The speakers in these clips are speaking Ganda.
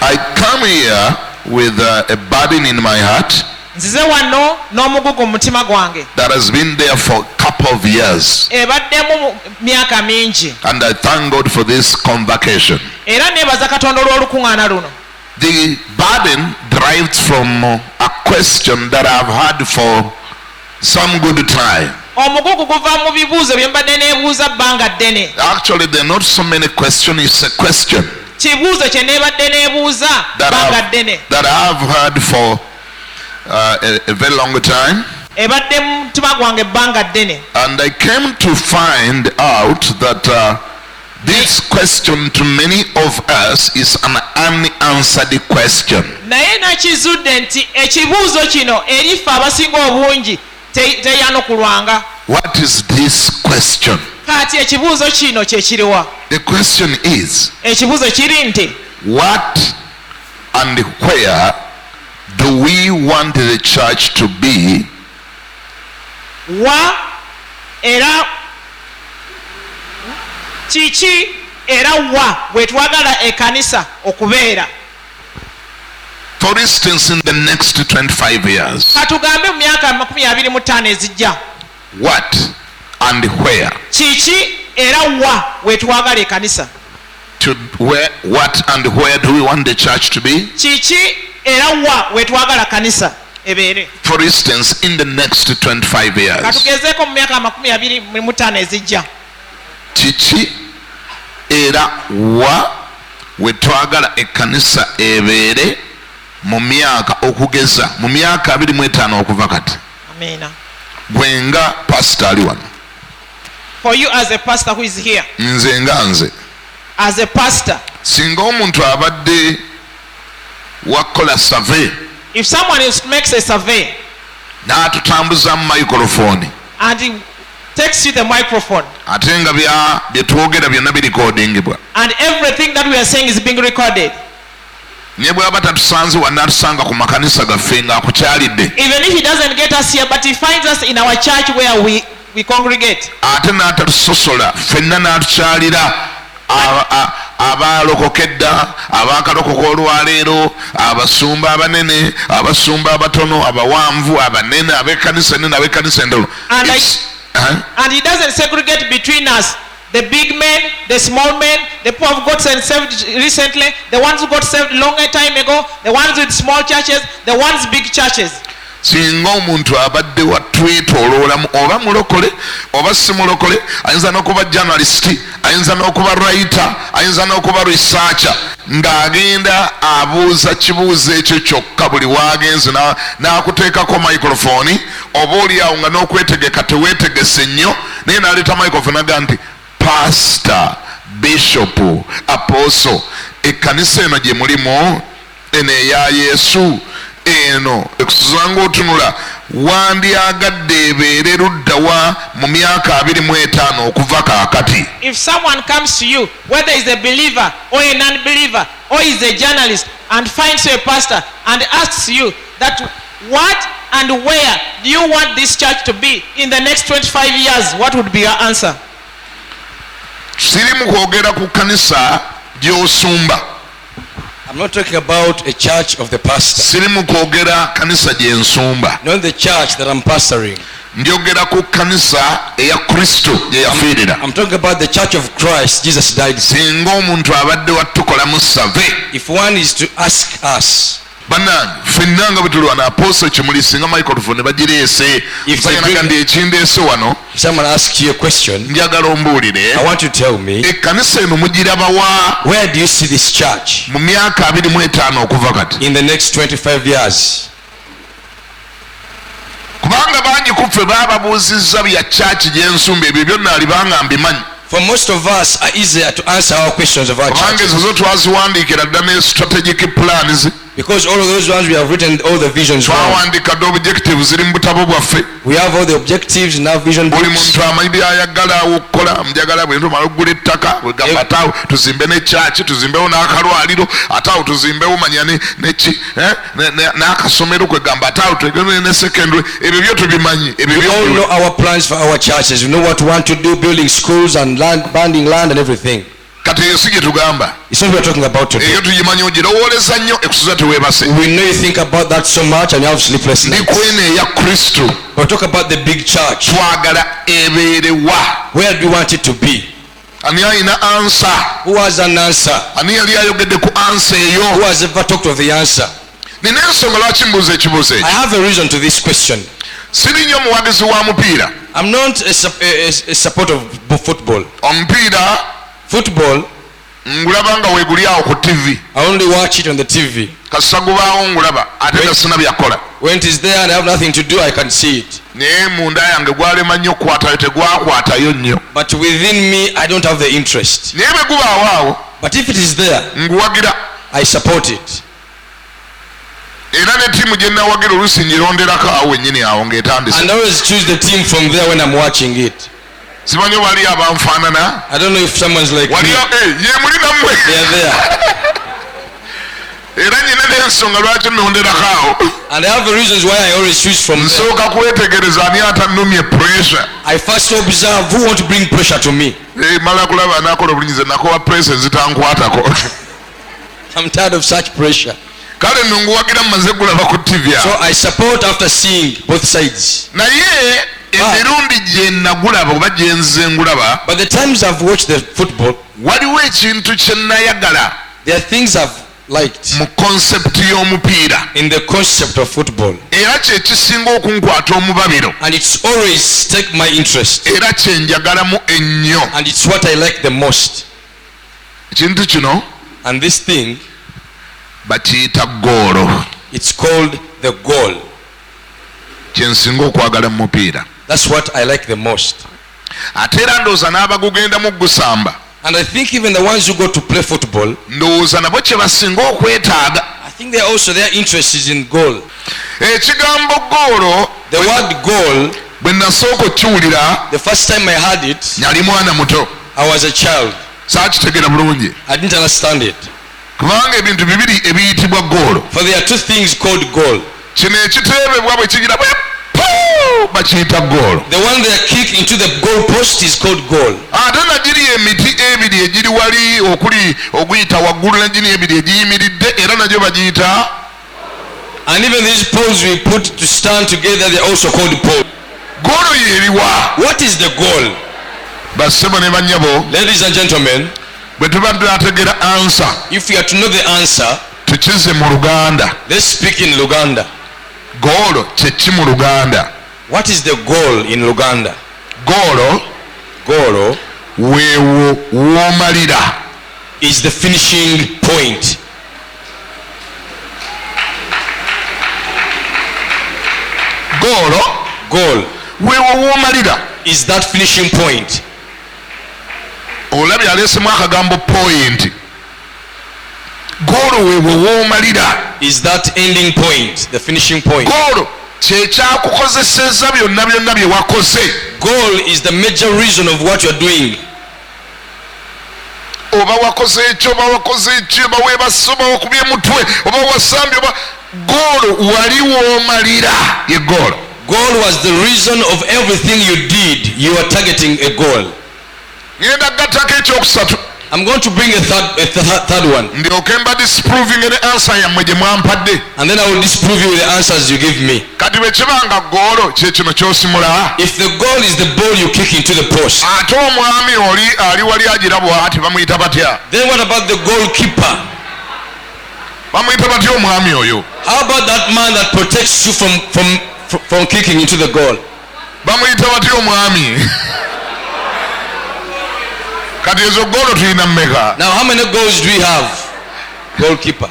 I come here with a burden in my heart nzize wano n'omugugu mu mutima gwange that has been there for a couple of years, ebaddemu myaka mingi, and I thank God for this convocation. era neebaza Katonda olw'olukuŋŋaana luno. The burden derives from a question that I've had for some good time. Omugugu guva mu bibuuzo bye mbadde neebuuza bbanga ddene. Actually, there are not so many questions, it's a question Kibuuzo kye neebadde neebuuza bbanga ddene. that I've heard for a very long time. Ebadde mu mutima gwange ebbanga ddene. And I came to find out that this question to many of us is an unanswered question. Naye nakizudde nti ekibuuzo kino eri ffe abasinga obungi teyanukulwanga. What is this question? Kati ekibuuzo kino kye kiriwa? The question is, Ekibuuzo kiri nti what and where do we want the church to be wa era kiki era wa wetwagala ekkanisa okubeera? for instance in the next 25 years? Katugambe mu myaka 25 ezijja. What and where? Kiki era wa wetwagala ekkanisa? What and where do we want the church to be? Kiki era wa wetwagala kanisa ebeere? For instance in the next 25 years. Katugezeeko mu myaka 25 ezijja. Kiki era wa wetwagala ekkanisa ebeere mu myaka okugeza mu myaka 25 okuva kati? Amina. Gwenga pastor ali wano. For you as a pastor who is here. Nze As a pastor. Singa omuntu abadde wakola survey. If someone makes a survey. N'atutambuza mu microphone. And he takes you the microphone. Ate nga byetwogera byonna birecordingibwa. And everything that we are saying is being recorded. Ne bw'aba tatusanze wonna atusanga ku makanisa gaffe nga akukyalidde. Even if he doesn't get us here, but he finds us in our church where we congregate. Ate n'atatusosola ffenna n'atukyalira abalokokedda abakalokoka olwaleero abasumba abanene abasumba abatono abawanvu abanene ab'ekkanisa ennene ab'ekkanisa endolo. And he doesn't segregate between us, the big men, the small men, the poor who got saved recently, the ones who got saved longer time ago, the ones with small churches, the ones big churches. Singa omuntu abadde watwetooloolamu oba mulokole oba si mulokole, ayinza n'okuba journalist, ayinza n'okuba writer, ayinza n'okuba researcher, ng'agenda abuuza kibuuzo ekyo kyokka buli waagenze n'akuteekako microphone, oba oliawo nga n'okwetegeka teweetegese nnyo, naye n'aleeta microphone aga nti pastor, bishop, apostle, ekkanisa eno gye mulimu eno eya Yesu eno ekusuzanga otunula wandyagadde ebeere luddawa mu myaka 25 okuva kaakati. If someone comes to you, whether is a believer or a non-believer or is a journalist, and finds you a pastor and asks you that what and where do you want this church to be in the next 25 years, what would be your answer? Siri mu kwogera ku kanisa gy'osumba. I'm not talking about a church of the pastor. Siri mu kwogera kanisa gye nsumba. Not the church that I'm pastoring. Ndyogera ku kanisa eya Kristo gye yafiirira. I'm talking about the church of Christ. Jesus died. Singa omuntu abadde watukolamu survey. If one is to ask us, bannange ffenna nga bwe tuli wano Apostle Kimuli singa microphone bagireese nsaganaga ekindeese wano, someone asks you a question, njagala ombuulire, I want you to tell me, ekkanisa eno mugiraba wa? where do you see this church mu myaka 25 okuva kati? in the next 25 years? Kubanga bangi ku ffe baababuuzizza bya church gye nsumba, ebyo byonna alibanga mbimanyi. For most of us are easier to answer our questions of our kubanga church. ezo zo twaziwandiikira dda ne strategic plans. Because all of those ones we have written all the visions down. Twawandika dda objectives ziri mu butabo bwaffe. We have all the objectives in our vision buli books. muntu amanyi byayagala okukola, njagala bwe ntumala okugula ettaka wegamba ate awo tuzimbe ne church, tuzimbewo n'akalwaliro, ate awo tuzimbewo manya n'akasomero kwegamba ate awo twegende ne secondary. Ebyo byo tubimanyi. We all know our plans for our churches. We know what we want to do, building schools and land, banding land and everything. kati eyo si gye tugamba It's not what we're talking about today. eyo tugimanyi ogirowooleza nnyo ekusuza teweebase We know you think about that so much and you have sleepless ndi nights. kweno eya kristo But talk about the big church. twagala ebeerewa. Where do you want it to be? Ani alina ansa? Who has an answer? Ani yali ayogedde ku ansa Who eyo? has ever talked of the answer? Nina ensonga lwaki mbuuza ekibuuzo I ekyo. have a reason to this question. Siri nnyo muwagizi wa mupiira. I'm not a supporter of football. Omupiira Football, ngulaba nga weeguli awo ku tv I only watch it on the TV. kasita gubaawo ngulaba ate nga sina byakola When it is there and I have nothing to do, I can see it. naye munda yange gwalema nnyo okukwatayo tegwakwatayo nnyo But within me, I don't have the interest. naye bwe gubaawo awo But if it is there, nguwagira I support it. era ne ttiimu gye nnawagira oluusi ngironderako awo wennyini awo ng'etandise And I always choose the team from there when I'm watching it. simanyi wali abanfaanana I don't know if someone's like me. waliyo ye muli nammwe They are there. era nyina n'ensonga lwaki nonderako awo And I have the reasons why I always choose from there. nsooka kwetegereza ani atannumye pressure I first observe who want to bring pressure to me. mala kulaba nakola obulungize nakowa pressure zitankwatako I'm tired of such pressure. kale nno nguwagira mmaze kulaba ku tv So awo I support after seeing both sides. naye emirundi gye nagulaba oba gye nze ngulaba But the times I've watched the football, waliwo ekintu kye nayagala there are things I've liked mu konsepti y'omupiira in the concept of football. era kye kisinga okunkwata omubabiro And it's always take my interest. era kye njagalamu ennyo And it's what I like the most. ekintu kino And this thing, bakiyita goolo it's called the goal. kye nsinga okwagala mu mupiira That's what I like the most. ate era ndowooza n'abagugendamu gusamba And I think even the ones who go to play football, ndowooza nabo kye basinga okwetaaga I think they're also, their interest is in goal. ekigambo goolo The word goal, bwe nasooka okukiwulira the first time I heard it, yali mwana muto I was a child. saakitegera bulungi I didn't understand it. kubanga ebintu bibiri ebiyitibwa goolo For there are two things called goal. kino ekiteebebwa bwe kigira bwe puu bakiyita goolo The one they kick into the goal post is called goal. ate nagiri emiti ebiri egiri wali okuli oguyita waggulu nagiri ebiri egiyimiridde era nagyo bagiyita And even these poles we put to stand together, they're also called poles. goolo yeeriwa What is the goal? bassebo ne bannyabo Ladies and gentlemen, bwe tuba tunategera ansa if you are to know the answer, tukize mu luganda let's speak in Luganda. goolo kyeki mu luganda What is the goal in Luganda? goolo Goal weewo w'omalira is the finishing point. goolo Goal weewo w'omalira is that finishing point. olabye aleesemu akagambo point goolo weewo w'omalira Is that ending point, the finishing point. goolo kyekyakukozeseza byonna byonna bye wakoze Goal is the major reason of what you're doing. oba wakoze ekyo oba wakoze ekyo oba weebase oba wakubye mutwe oba wasambye oba goolo wali w'omalira ye goolo Goal was the reason of everything you did. You are targeting a goal. ngenda gattako ekyokusatu I'm going to bring a third one. ndyoke mba disproving ne ansa yammwe gye mwampadde And then I will disprove you with the answers you give me. kati bwe kibanga goolo kye kino ky'osimula If the goal is the ball you kick into the post, ate omwami oli ali wali agirabwa ati bamuyita batya then what about the goalkeeper? bamuyita batya omwami oyo How about that man that protects you from kicking into the goal? bamuyita batya omwami kati ezo goolo tulina mmeka Now, how many goals do we have? Goalkeeper.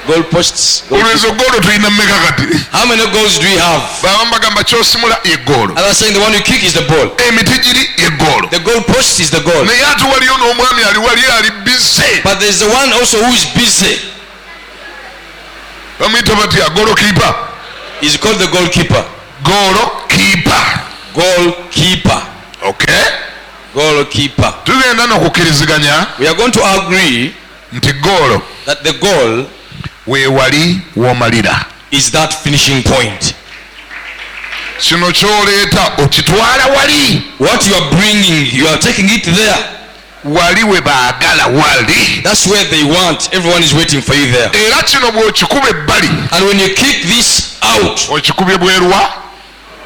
Goal posts. olwo ezo goolo tulina mmeka kati How many goals do we have? baba bagamba kyosimula ye goolo As I was saying, the one you kick is the ball. emiti giri ye goolo The goal post is the goal. naye ate waliyo n'omwami ali wali ali bize But there's the one also who is busy. bamuyita batya goolo kiipa He's called the goalkeeper. goolo kiipa Goalkeeper. okay Goalkeeper. tugenda n'okukkiriziganya We are going to agree nti goolo that the goal weewali w'omalira is that finishing point. kino kyoleeta okitwala wali What you are bringing, you are taking it there. wali we baagala wali. That's where they want. Everyone is waiting for you there. Era kino bw'okikuba ebbali, And when you kick this out, okikubye bwerwa,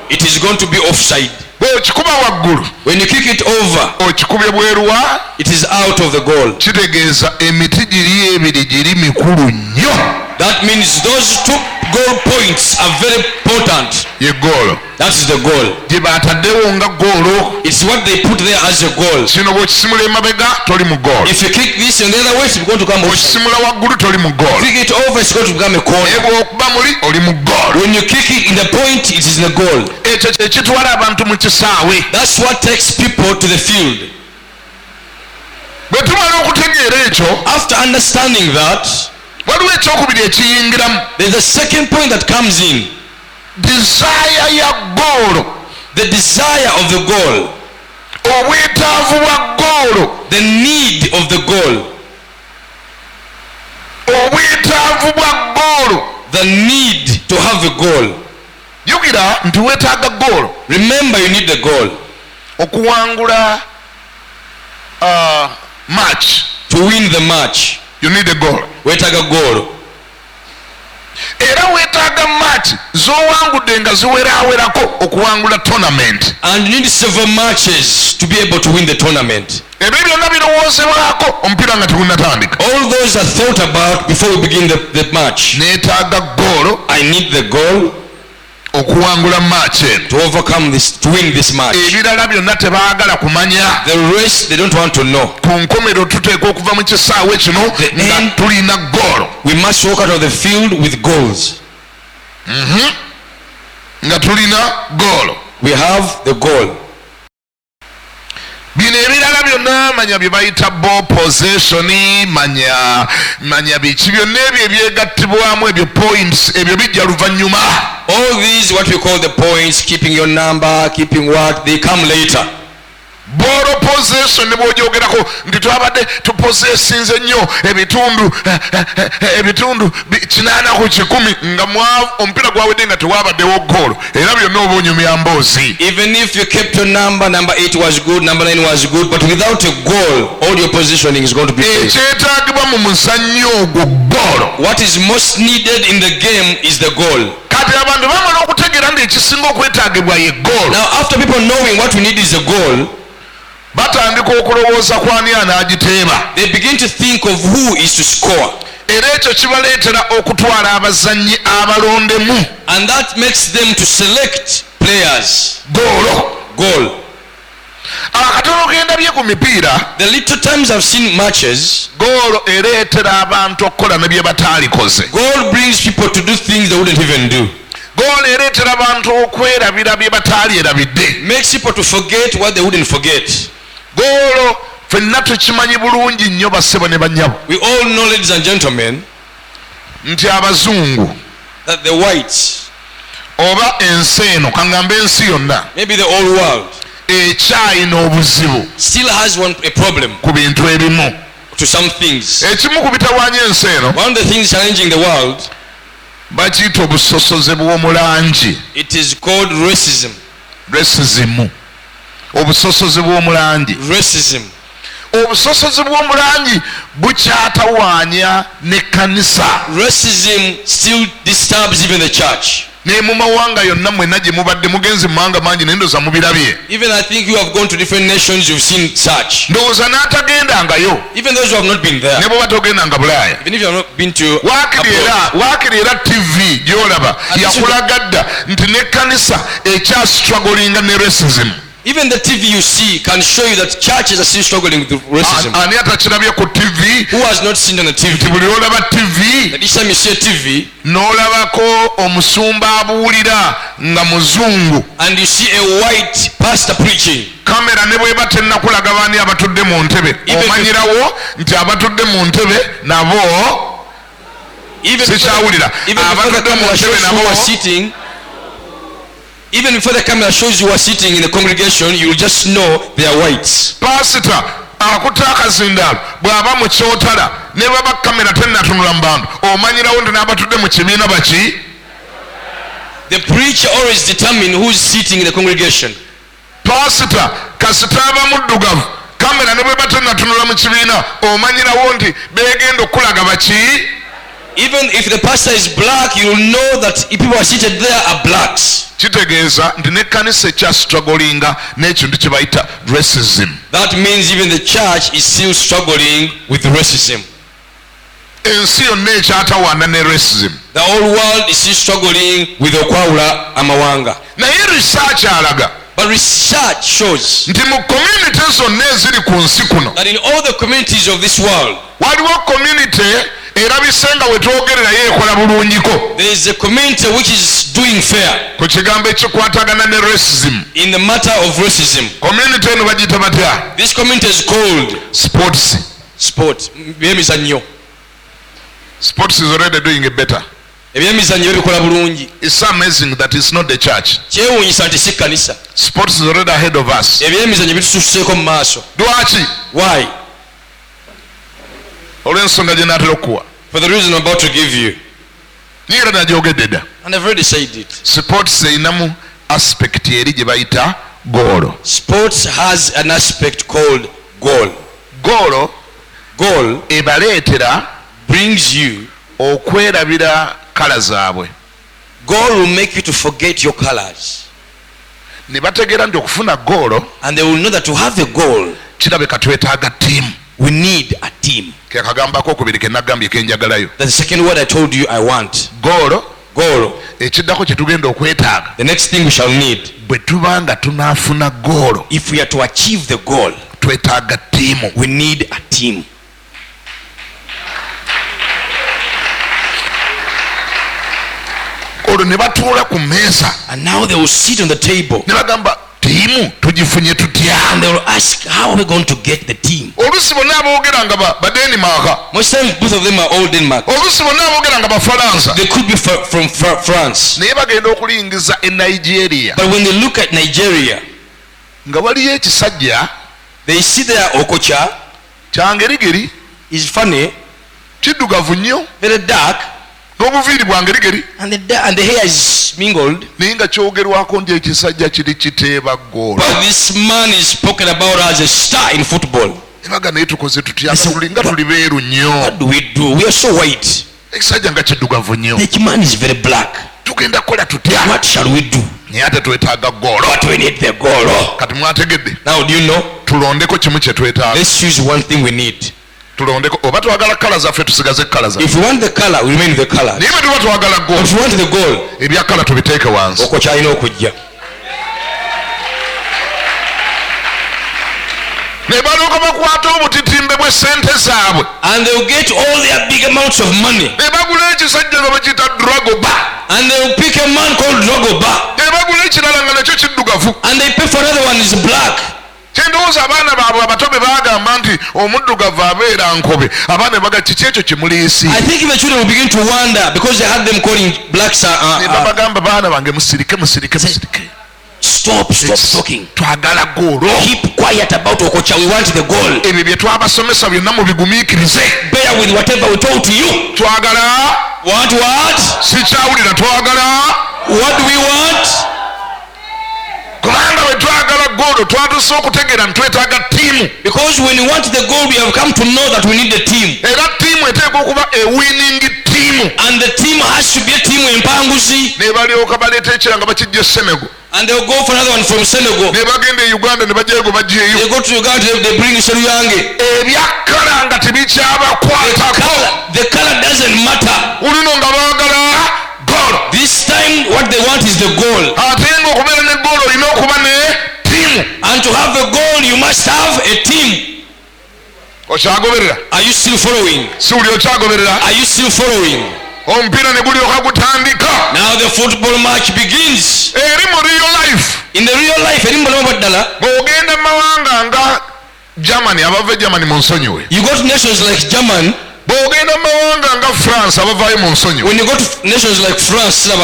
it is going to be offside. bw'okikuba waggulu, When you kick it over, okikubye bwerwa, it is out of the goal. kitegeeza emiti giri ebiri giri mikulu nnyo. That means those 2 goal points are very important. Ye goolo That is the goal. gye baataddewo nga goolo. It's what they put there as a goal. Kino bw'okisimula emabega toli mu goolo, If you kick this in the other way, it's going to come offside. bw'okisimula waggulu toli mu goolo, Kick it over, it's going to become a naye corner. bw'okuba muli oli mu goolo. When you kick it in the point, it is the goal. Ekyo kye kitwala abantu mu kisaawe. That's what takes people to the field. Bwe tumala okutegeera ekyo, After understanding that, waliwo ekyokubiri ekiyingiramu. there's a second point that comes in. Desire ya goolo, The desire of the goal. obwetaavu bwa goolo, The need of the goal. obwetaavu bwa goolo. The need to have a goal. Yugira nti weetaaga goolo Remember, you need the goal okuwangula match. to win the match. You need a goal. Wetaga goal. Era weetaaga match z'owangudde nga ziweraawerako okuwangula tournament. And you need several matches to be able to win the tournament. Ebyo byonna birowoozebwako omupiira nga tegunnatandika. All those are thought about before we begin the match. Neetaaga goolo I need the goal okuwangula match eno. to overcome this, to win this match. Ebirala byonna tebaagala kumanya. The rest, they don't want to know. Ku nkomero tuteekwa okuva mu kisaawe kino nga tulina goolo. We must walk out of the field with goals. Nga tulina goolo. We have the goal. Bino ebirala byonna manya bye bayita ball possession, manya biki byonna ebyo ebyegattibwamu ebyo points ebyo bijja luvannyuma. All these, what we call the points, keeping your number, keeping what, they come later. Ball possession ne bw'ogyogerako nti twabadde tuposesinze nnyo ebitundu 80 ku 100 nga omupiira gwawedde nga tewabaddewo goolo, era byonna oba onyumya mboozi. Even if you kept your number 8 was good, number 9 was good, but without a goal, all your positioning is going to be failed. Ekyetaagibwa mu muzannyo ogwo goolo. What is most needed in the game is the goal. Kati abantu bamala okutegeera nti ekisinga okwetaagibwa ye goolo, Now, after people knowing what we need is a goal, batandika okulowooza ku ani anaagiteeba. they begin to think of who is to score. Era ekyo kibaleetera okutwala abazannyi abalondemu And that makes them to select players. goolo. Goal. Akatono gendabye ku mipiira, The little times I've seen matches, goolo ereetera abantu okukola ne bye bataalikoze. goal brings people to do things they wouldn't even do. Goolo ereetera abantu okwerabira bye bataalyerabidde. Makes people to forget what they wouldn't forget. Goolo ffenna tukimanyi bulungi nnyo bassebo ne bannyabo We all know, ladies and gentlemen, nti abazungu that the whites, oba ensi eno kaŋŋambe ensi yonna maybe the whole world, ekyayina obuzibu still has a problem ku bintu ebimu. to some things. Ekimu ku bitawaanya ensi eno One of the things challenging the world, bakiyita obusosoze bw'omulangi. it is called racism. Racism. Obusosoze bw'omulangi. Racism. Obusosoze bw'omulangi bukyatawaanya n'ekkanisa. Racism still disturbs even the church. Ne mu mawanga yonna mwenna gye mubadde mugenzi mu mawanga mangi naye ndowooza mubirabye. Even I think you have gone to different nations, you've seen such. Ndowooza n'atagendangayo Even those who have not been there, ne bw'oba togendanga Bulaaya. even if you have not been to Waakiri era TV gy'olaba yakulaga dda nti n'ekkanisa ekyastrugglinga ne racism. even the TV you see can show you that churches are still struggling with racism. Ani atakirabye ku TV Who has not seen on the TV? nti buli olaba TV That each time you see a TV n'olabako omusumba abuulira nga muzungu, and you see a white pastor preaching, kamera ne bweba tennakulaga baani abatudde mu ntebe, omanyirawo nti abatudde mu ntebe nabo sikyawulira, even before the abatudde mu camera ntebe shows you nabo are sitting, even before the camera shows you are sitting in the congregation, you will just know they are whites. pasita akutte akazindaalo bw'aba mu kyotala ne baba kamera tennatunula mu bantu, omanyirawo nti n'abatudde mu kibiina baki. The preacher always determines who is sitting in the congregation. Pasita kasita aba muddugavu bambe nga ne bwe batenatunula mu kibiina omanyirawo nti beegenda okulaga baki. Even if the pastor is black, you will know that if people are seated there are blacks. Kitegeeza nti n'ekkanisa ekya strugglinga n'ekintu kye bayita racism. That means even the church is still struggling with racism. Ensi yonna ekyatawaana ne racism. The whole world is still struggling with okwawula amawanga. Naye research alaga But research shows nti mu community zonna eziri ku nsi kuno that in all the communities of this world, waliwo community erabise nga we twogererayo ekola bulungiko there is a community which is doing fair ku kigambo ekikwatagana ne racism. in the matter of racism. Community eno bagiyita batya? This community is called Sports. sport. Ebyemizannyo. Sports is already doing it better. Ebyemizannyo bikola bulungi. It's amazing that it's not the church. Kyewuunyisa nti si kkanisa. Sports is already ahead of us. Ebyemizannyo bitususeeko mu maaso. Lwaki? Why? Olw'ensonga gye naatera okuwa. For the reason I'm about to give you. Nyera nagyogedde dda. And I've already said it. Sports erinamu aspect eri gye bayita goal. Sports has an aspect called goal. Goal ebaleetera Brings you. okwerabira kala zaabwe. Goal will make you to forget your colors. Ne bategeera nti okufuna goal And they will know that to have a goal, kirabika twetaaga ttiimu. we need a team. Ke akagambako okubiri ke nagambye kenjagalayo. That's the second word I told you I want. Goal Goal. ekiddako kye tugenda okwetaaga The next thing we shall need, bwe tuba nga tunaafuna goal if we are to achieve the goal, twetaaga ttiimu. we need a team. olwo ne batuula ku mmeeza And now they will sit on the table ne bagamba ttiimu tugifunye tutya. and they will ask, how are we going to get the team? oluusi bonna aboogera nga badenimaka, Most times both of them are all Denmark. oluusi bonna aboogera nga bafalansa, They could be from France. naye bagenda okulingiza e Nigeria But when they look at Nigeria, nga waliyo ekisajja they see there Okocha kyangerigeri is funny, kiddugavu nnyo very dark, n'obuviiri bwa ngerigeri, and the hair is mingled. naye nga kyogerwako nti ekisajja kiri kiteeba goolo. But this man is spoken about as a star in football. ebaga naye tukoze tutya Yes, nga tuli beeru nnyo, What do we do? We are so white. ekisajja nga kiddugavu nnyo, The man is very black. tugenda kukola tutya? What shall we do? naye ate twetaaga goolo. But we need the goal. kati mwategedde, Now, do you know? tulondeko kimu kye twetaaga. Let's choose one thing we need. tulondeko oba twagala kala zaffe tusigaze kala zaffe, If we want the color, we remain with the color. naye bwe tuba twagala But goolo if we want the goal, ebya kala tubiteeke wansi. Okocha alina okujja. ne balooka bakwata obutitimbe bw'essente zaabwe And they will get all their big amounts of money. ne bagula ekisajja nga bakiyita dragoba, And they will pick a man called Drogba. ne bagula ekirala nga nakyo kiddugavu. And they pay for another one is black. kyendowooza abaana baabwe abato be bagamba nti omuddugavu abeera nkobe, abaana baga kiki ekyo kimuliisi. I think the children will begin to wonder because they had them calling blacks. ne babagamba baana bange musirike musirike musirike, Stop talking. twagala goolo. Keep quiet about Okocha. We want the goal. ebyo bye twabasomesa byonna mubigumiikirize. Bear with whatever we told to you. twagala Want what? sikyawulira, twagala What do we want? kubanga bwe twagala goolo twatuse okutegeera nti twetaaga ttiimu, Because when we want the goal, we have come to know that we need the team. era ttiimu eteekwa okuba ewinning ttiimu. And the team has to be a team empanguzi. ne balyoka baleeta ekira nga bakijja Senegal, And they'll go for another one from Senegal. ne bagenda e Uganda ne bajjayo bajjeeyo. They go to Uganda, they bring Seruyange. ebyakkala nga tebikyabakwatako, The color doesn't matter. oluno nga baagala goolo. This time, what they want is the goal. ate nga okubeera ne goolo olina okuba ne ttiimu. And to have a goal, you must have a team. okyagoberera? Are you still following? si buli okyagoberera? Are you still following? omupiira ne gulyoka gutandika. Now the football match begins. eri mu real life In the real life, bw'ogenda mu mawanga nga Germany, abava Germany mu nsonyiwe, you go to nations like German. bw'ogenda mu mawanga nga France, abavaayo mu nsonyiwe. When you go to nations like France, mu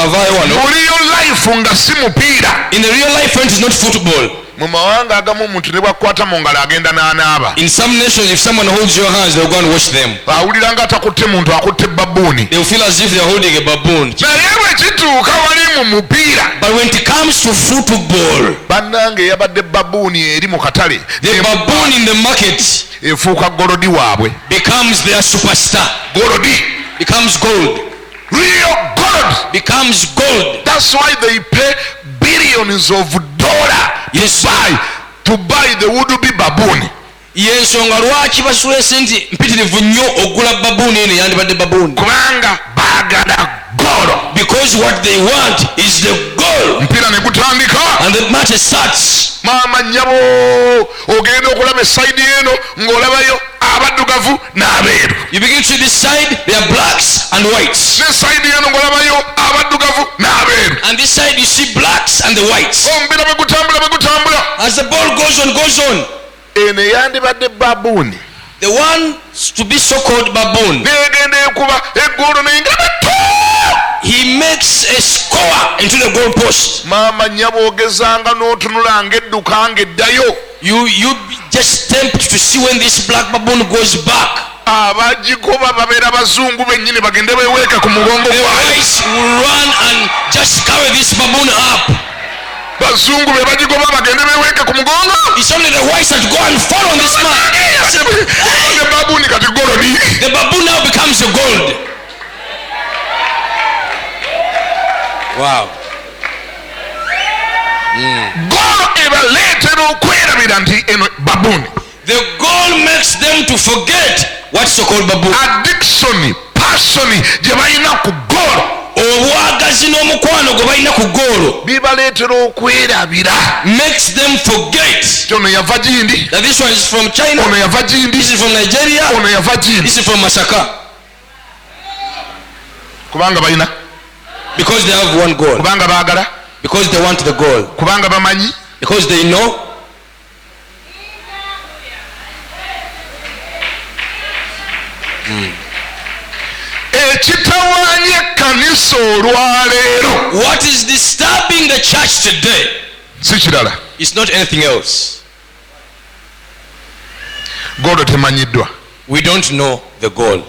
real life nga si mupiira, in the real life, friends, is not football. mu mawanga agamu omuntu ne bwakwata mu ngalo agenda n'anaaba. In some nations, if someone holds your hands, they'll go and wash them. Awulira nga atakutte muntu akutte babbuuni. They'll feel as if they're holding a baboon. naye bwe kituuka wali mu mupiira. But when it comes to football, bannange yabadde babbuuni eri mu katale. the baboon in the market efuuka golodi waabwe. becomes their superstar. golodi. Becomes gold. real gold. Becomes gold. That's why they pay billions of dollars Yes. to buy the would-be baboon. Yensonga lwaki basula sente mpitirivu nnyo ogula baboon eno yandibadde baboon. kubanga baagala golo. Because what they want is the goal. mpira ne gutandika. And the match starts. maama nnyabo ogenda okulaba esayidi eno ng'olabayo abaddugavu n'abeeru. You begin to decide they are blacks and whites. ne sayidi eno ng'olabayo abaddugavu n'abeeru. And this side you see blacks and the whites. omupiira bwe gutambula. As the ball goes on. eno eyandibadde babuuni. The one to be so-called baboon, neegenda ekuba eggoolo nengiraba to. he makes a score into the goal post. maama nnyabo ogezanga n'otunula ng'edduka ng'eddayo. You just tempt to see when this black baboon goes back. abagikoba babeera bazungu bennyini bagende beweeka ku mugongo The gwayo. whites will run and just carry this baboon up. bazungu be bagigoba bagende beweeke ku mugongo. It's only the whites that go and fall on this man. ne babuuni kati golodi. The baboon now becomes a gold. Wow. golo ebaleetera okwerabira nti eno babuuni. The goal makes them to forget what's so-called baboon. addiction passion gye balina ku golo. Obwagazi n'omukwano gwe balina ku goolo bibaleetera okwerabira. makes them forget ono yava gindi. that this one is from China, ono yava gindi. this is from Nigeria, ono yava gindi. this is from Masaka. kubanga balina. Because they have one goal. kubanga baagala. Because they want the goal. kubanga bamanyi. Because they know. ekitawaanya ekkanisa olwaleero. What is disturbing the church today si kirala. is not anything else. golo temanyiddwa. We don't know the goal.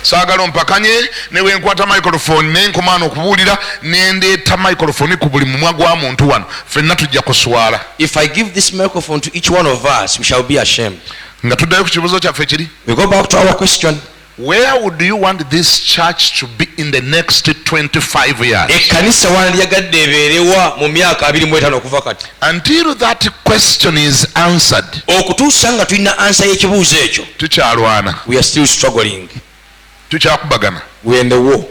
saagala ompakanye newenkwata microphone nenkomaana okubuulira nendeeta microphone ku buli mumwa gwa muntu wano ffenna tujja kuswala. If I give this microphone to each one of us, we shall be ashamed. nga tuddayo ku kibuuzo kyaffe kiri. We go back to our question. where would you want this church to be in the next 25 years? Ekkanisa wandyagadde ebeerewa mu myaka 25 okuva kati. until that question is answered. Okutuusa nga tulina ansa y'ekibuuzo ekyo, tukyalwana. we are still struggling. tukyakubagana. We are in the war.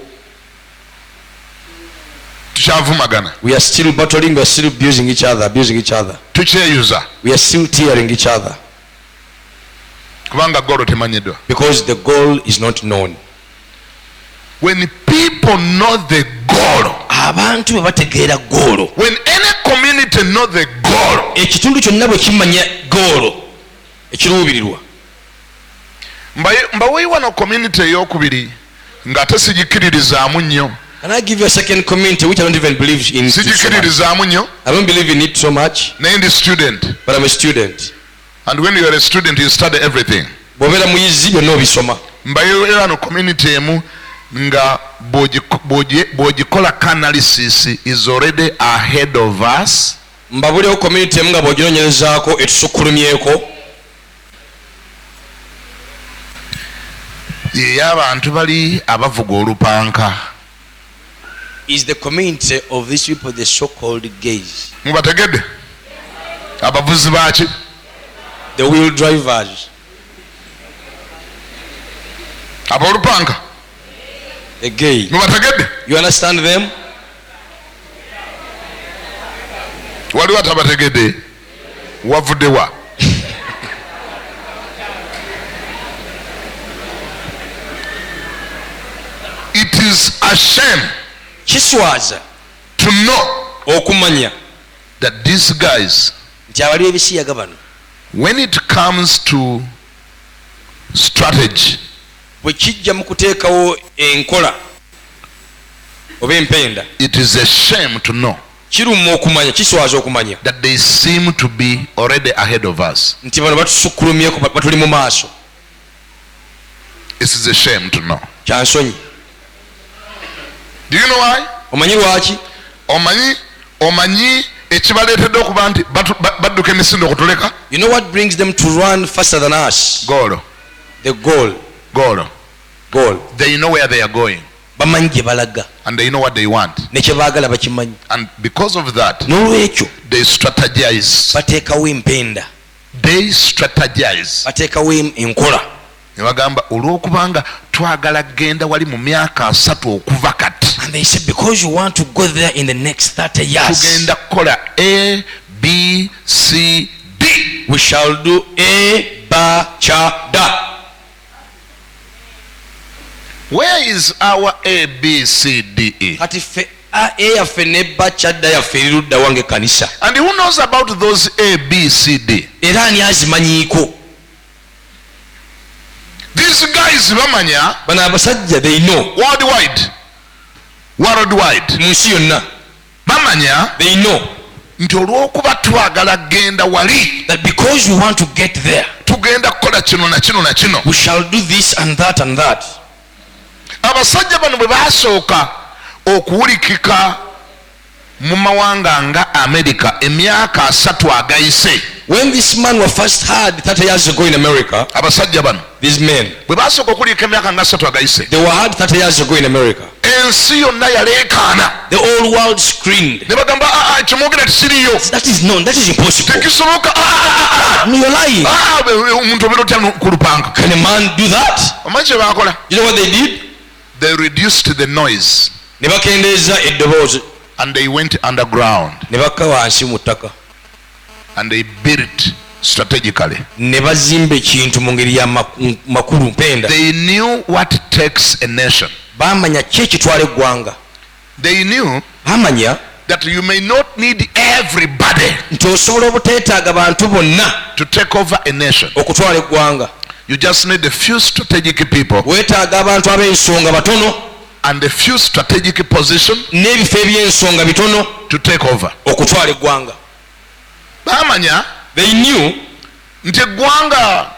tukyavumagana. We are still battling. We are still abusing each other. tukyeyuza. We are still tearing each other. kubanga golo temanyiddwa. Because the goal is not known. when people know the goal. Abantu bwe bategeera goolo, when any community know the goal. ekitundu kyonna bwe kimanya goolo ekiruubirirwa. mbaweyi wano community ey'okubiri ng'ate sigikiririzaamu nnyo. Can I give you a second community which I don't even believe in? sigikiririzaamu nnyo. I don't believe in it so much. naye ndi student. But I'm a student. and when you are a student you study everything. Bw'obeera muyizi byonna obisoma. mbaweyi wano community emu nga bw'ogikola analysis is already ahead of us. Mbabulewo community emu nga bw'oginoonyerezaako etusukkulumyeko. y'abantu bali abavuga olupanka. Is the community of these people the so-called gays, mubategedde? abavuzi baaki? the wheel drivers, ab'olupanka? the gay. mubategedde? You understand them? waliwo atabategedde? wavuddewa? it is a shame Kiswaza to know okumanya that these guys, nti abali ebisiyaga bano when it comes to strategy, bwe kijja mu kuteekawo enkola, oba empenda. It is a shame to know Kiruma okumanya, kiswaza okumanya that they seem to be already ahead of us. nti bano batusukkulumyeko, batuli mu maaso. It is a shame to know. Kyansonyi. Do you know why? Omanyi lwaki? Omanyi ekibaleetedde okuba nti badduka emisinde okutuleka? You know what brings them to run faster than us? Goal. The goal. They know where they are going Bamanyi gye balaga and they know what they want, ne kye baagala bakimanyi. and because of that N'olwekyo they strategize. bateekawo empenda, bateekawo enkola. Ne bagamba olw'okubanga twagala genda wali mu myaka 3 okuva kati, And they said, because you want to go there in the next 30 years, tugenda kukola A, B, C, D. we shall do A, B, C, D. Where is our A, B, C, D, E? Kati ffe A yaffe ne B, C, D yaffe eri ludda wange kanisa. And who knows about those A, B, C, D? Era ani azimanyiiko? These guys bamanya Bano abasajja they know. worldwide Mu nsi yonna bamanya they know nti olw'okuba twagala genda wali, that because you want to get there, tugenda kukola kino na kino na kino. we shall do this and that and that. Abasajja bano bwe basooka okuwulikika mu mawanga nga America emyaka 3 agayise, When this man was first heard 30 years ago in America, abasajja bano these men, bwe basooka okuwulikika emyaka nga 3 agayise, they were heard 30 years ago in America. ensi yonna yaleekaana The whole world screamed. ne bagamba kyemwogera tikiriyo, That is known. That is impossible. tekisoboka. No, you're lying. Omuntu obeera otya ku lupanga. Can a man do that? Omanyi kye baakola? You know what they did? They reduced the noise Ne bakendeeza eddoboozi and they went underground ne bakka wansi mu ttaka and they built strategically. ne bazimba ekintu mu ngeri ya makulu mpenda. They knew what takes a nation. Baamanya ki ekitwala eggwanga. They knew Baamanya that you may not need everybody nti osobola obuteetaaga bantu bonna to take over a nation. okutwala eggwanga. You just need a few strategic people Weetaaga abantu ab'ensonga batono and a few strategic positions n'ebifo eby'ensonga bitono to take over. okutwala eggwanga. Bamanya They knew nti eggwanga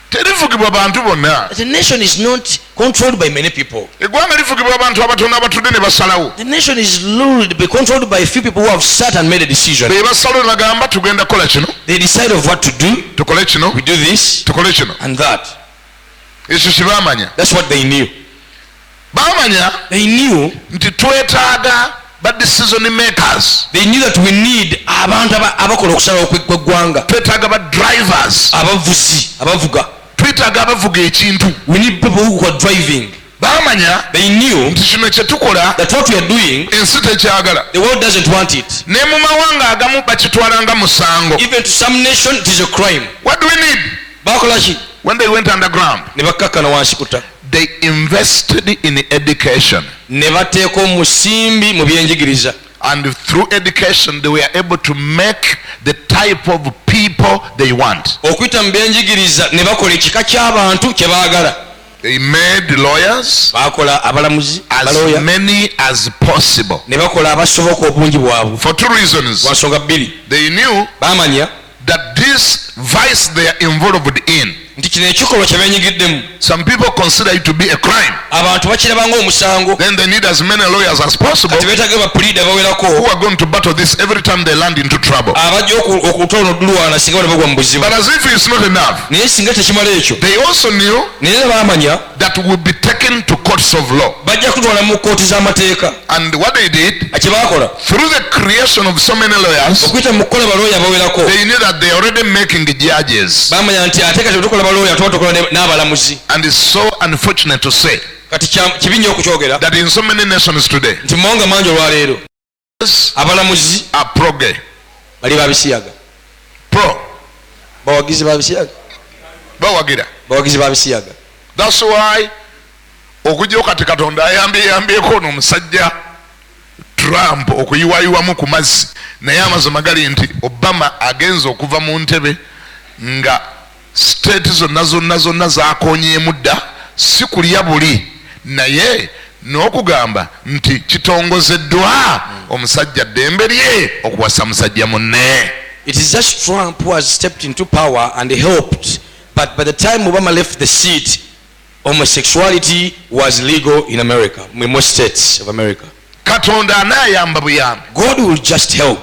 terivugibwa bantu bonna. that the nation is not controlled by many people. Eggwanga livugibwa abantu abatono abatudde ne basalawo. The nation is ruled, be controlled by a few people who have sat and made a decision. Be basalawo ne bagamba tugenda kukola kino, They decide of what to do. tukole kino, We do this tukole kino. and that. Ekyo kye baamanya. That's what they knew. Baamanya They knew nti twetaaga ba decision makers, They knew that we need abantu abakola okusalawo kw'eggwanga, twetaaga ba drivers, abavuzi, abavuga. twetaaga abavuga ekintu. We need people who are driving. Baamanya They knew nti kino kye tukola that what we are doing, ensi tekyagala. the world doesn't want it. Ne mu mawanga agamu bakitwala nga musango. Even to some nation, it is a crime. What do we need? Bakola ki? When they went underground, Ne bakkakkana wansi ku ttaka. they invested in education, Ne bateeka omusimbi mu byenjigiriza. and through education they were able to make the type of people they want. Okuyita mu byenjigiriza ne bakola ekika ky'abantu kye baagala. They made lawyers Bakola abalamuzi, as balooya, many as possible ne bakola abasoboka obungi bwabwe. for 2 reasons. Lwa nsonga bbiri. They knew Baamanya that this vice they are involved in, nti kino ekikolwa kye beenyigiddemu some people consider it to be a crime. abantu bakiraba ng'omusango. Then they need as many lawyers as possible Kati beetaaga bapulida bawerako who are going to battle this every time they land into trouble. abajja okutona odulwana singa bali bagwa mu buzibu. But as if it's not enough, Naye singa tekimala ekyo, they also knew naye baamanya that will be taken to courts of law. bajja kutwala mu kkooti z'amateeka. And what they did, Kye baakola through the creation of so many lawyers, okuyita mu kukola balooya bawerako, they knew that they are already making the judges. baamanya nti ate kati tukola balooya tuba tukola n'abalamuzi. And it's so unfortunate to say Kati kibi nnyo okukyogera that in so many nations today, nti mu mawanga mangi olwaleero abalamuzi are pro-gay. bali babisiyaga, Pro. bawagizi babisiyaga, Bawagira. bawagizi babisiyaga. That's why okujja kati Katonda ayambyeko ono omusajja Trump okuyiwayiwamu ku mazzi, naye amazima gali nti Obama agenza okuva mu ntebe nga state zonna zakonyeemu dda, si kulya buli, naye n'okugamba nti kitongozeddwa omusajja ddembe lye okuwasa musajja munne. It is just Trump who has stepped into power and helped. But by the time Obama left the seat, homosexuality was legal in America, in most states of America. Katonda anaayamba buyambi. God will just help.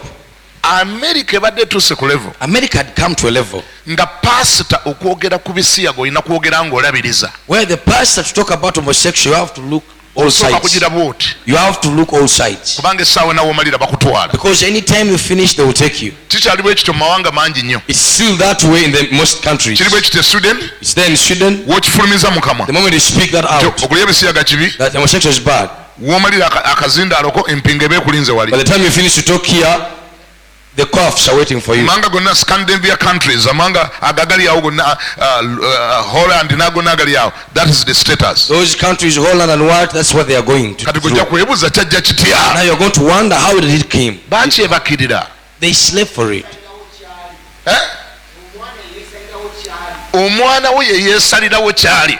America ebadde etuuse ku level. America had come to a level nga pasita okwogera ku bisiyago olina kwogera ng'olabiriza. where the pastor to talk about homosexuality, you have to look all Osooka sides. kugira bwoti. You have to look all sides. Kubanga essaawa nawe omalira bakutwala. Because anytime you finish, they will take you. Kikyali bwe kityo mu mawanga mangi nnyo. It's still that way in the most countries. Kiri bwe kityo e Sweden. It's there in Sweden. W'okifulumiza mu kamwa. The moment you speak that out, Okulya ebisiyaga kibi. that homosexual is bad. W'omalira akazindaaloko empinga eba ekulinze wali. By the time you finish to talk here, the coughs are waiting for you. amanga gonna Scandinavia countries amanga agagali awo gonna Holland n'agonna agali awo, that is the status. Those countries, Holland and what, that's what they are going to Kati do. kujja kwebuuza kyajja kitya. Now you're going to wonder how did it came. Bakyebakirira. They slept for it. Omwana we ye yeesalirawo kyali.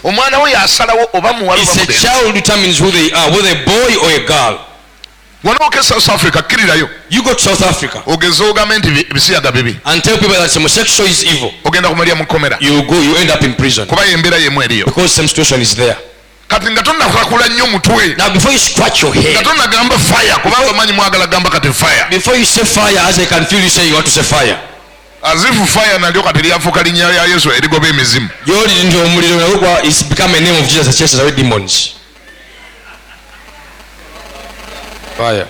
Omwana we yasalawo oba muwala It's oba a mulenzi. child determines who they are, whether a boy or a girl. Wonooka South Africa kkirirayo You go to South Africa ogeze ogambe nti ebisiyaga bibi, and tell people that homosexual is evil. ogenda kumalya mu kkomera You end up in prison kuba embeera yemu eriyo. because same situation is there. Kati nga tonnakakula nnyo mutwe, Now before you scratch your nga head, tonnagamba fire kubanga manyi mwagala gamba kati fire. before you say fire, as I can feel you say you want to say fire. Azifu fire nalyo kati lyafuuka linnya lya Yesu erigoba emizimu. Yoli ndio omuliro nalwo it's become a name of Jesus that chases away demons. Fire.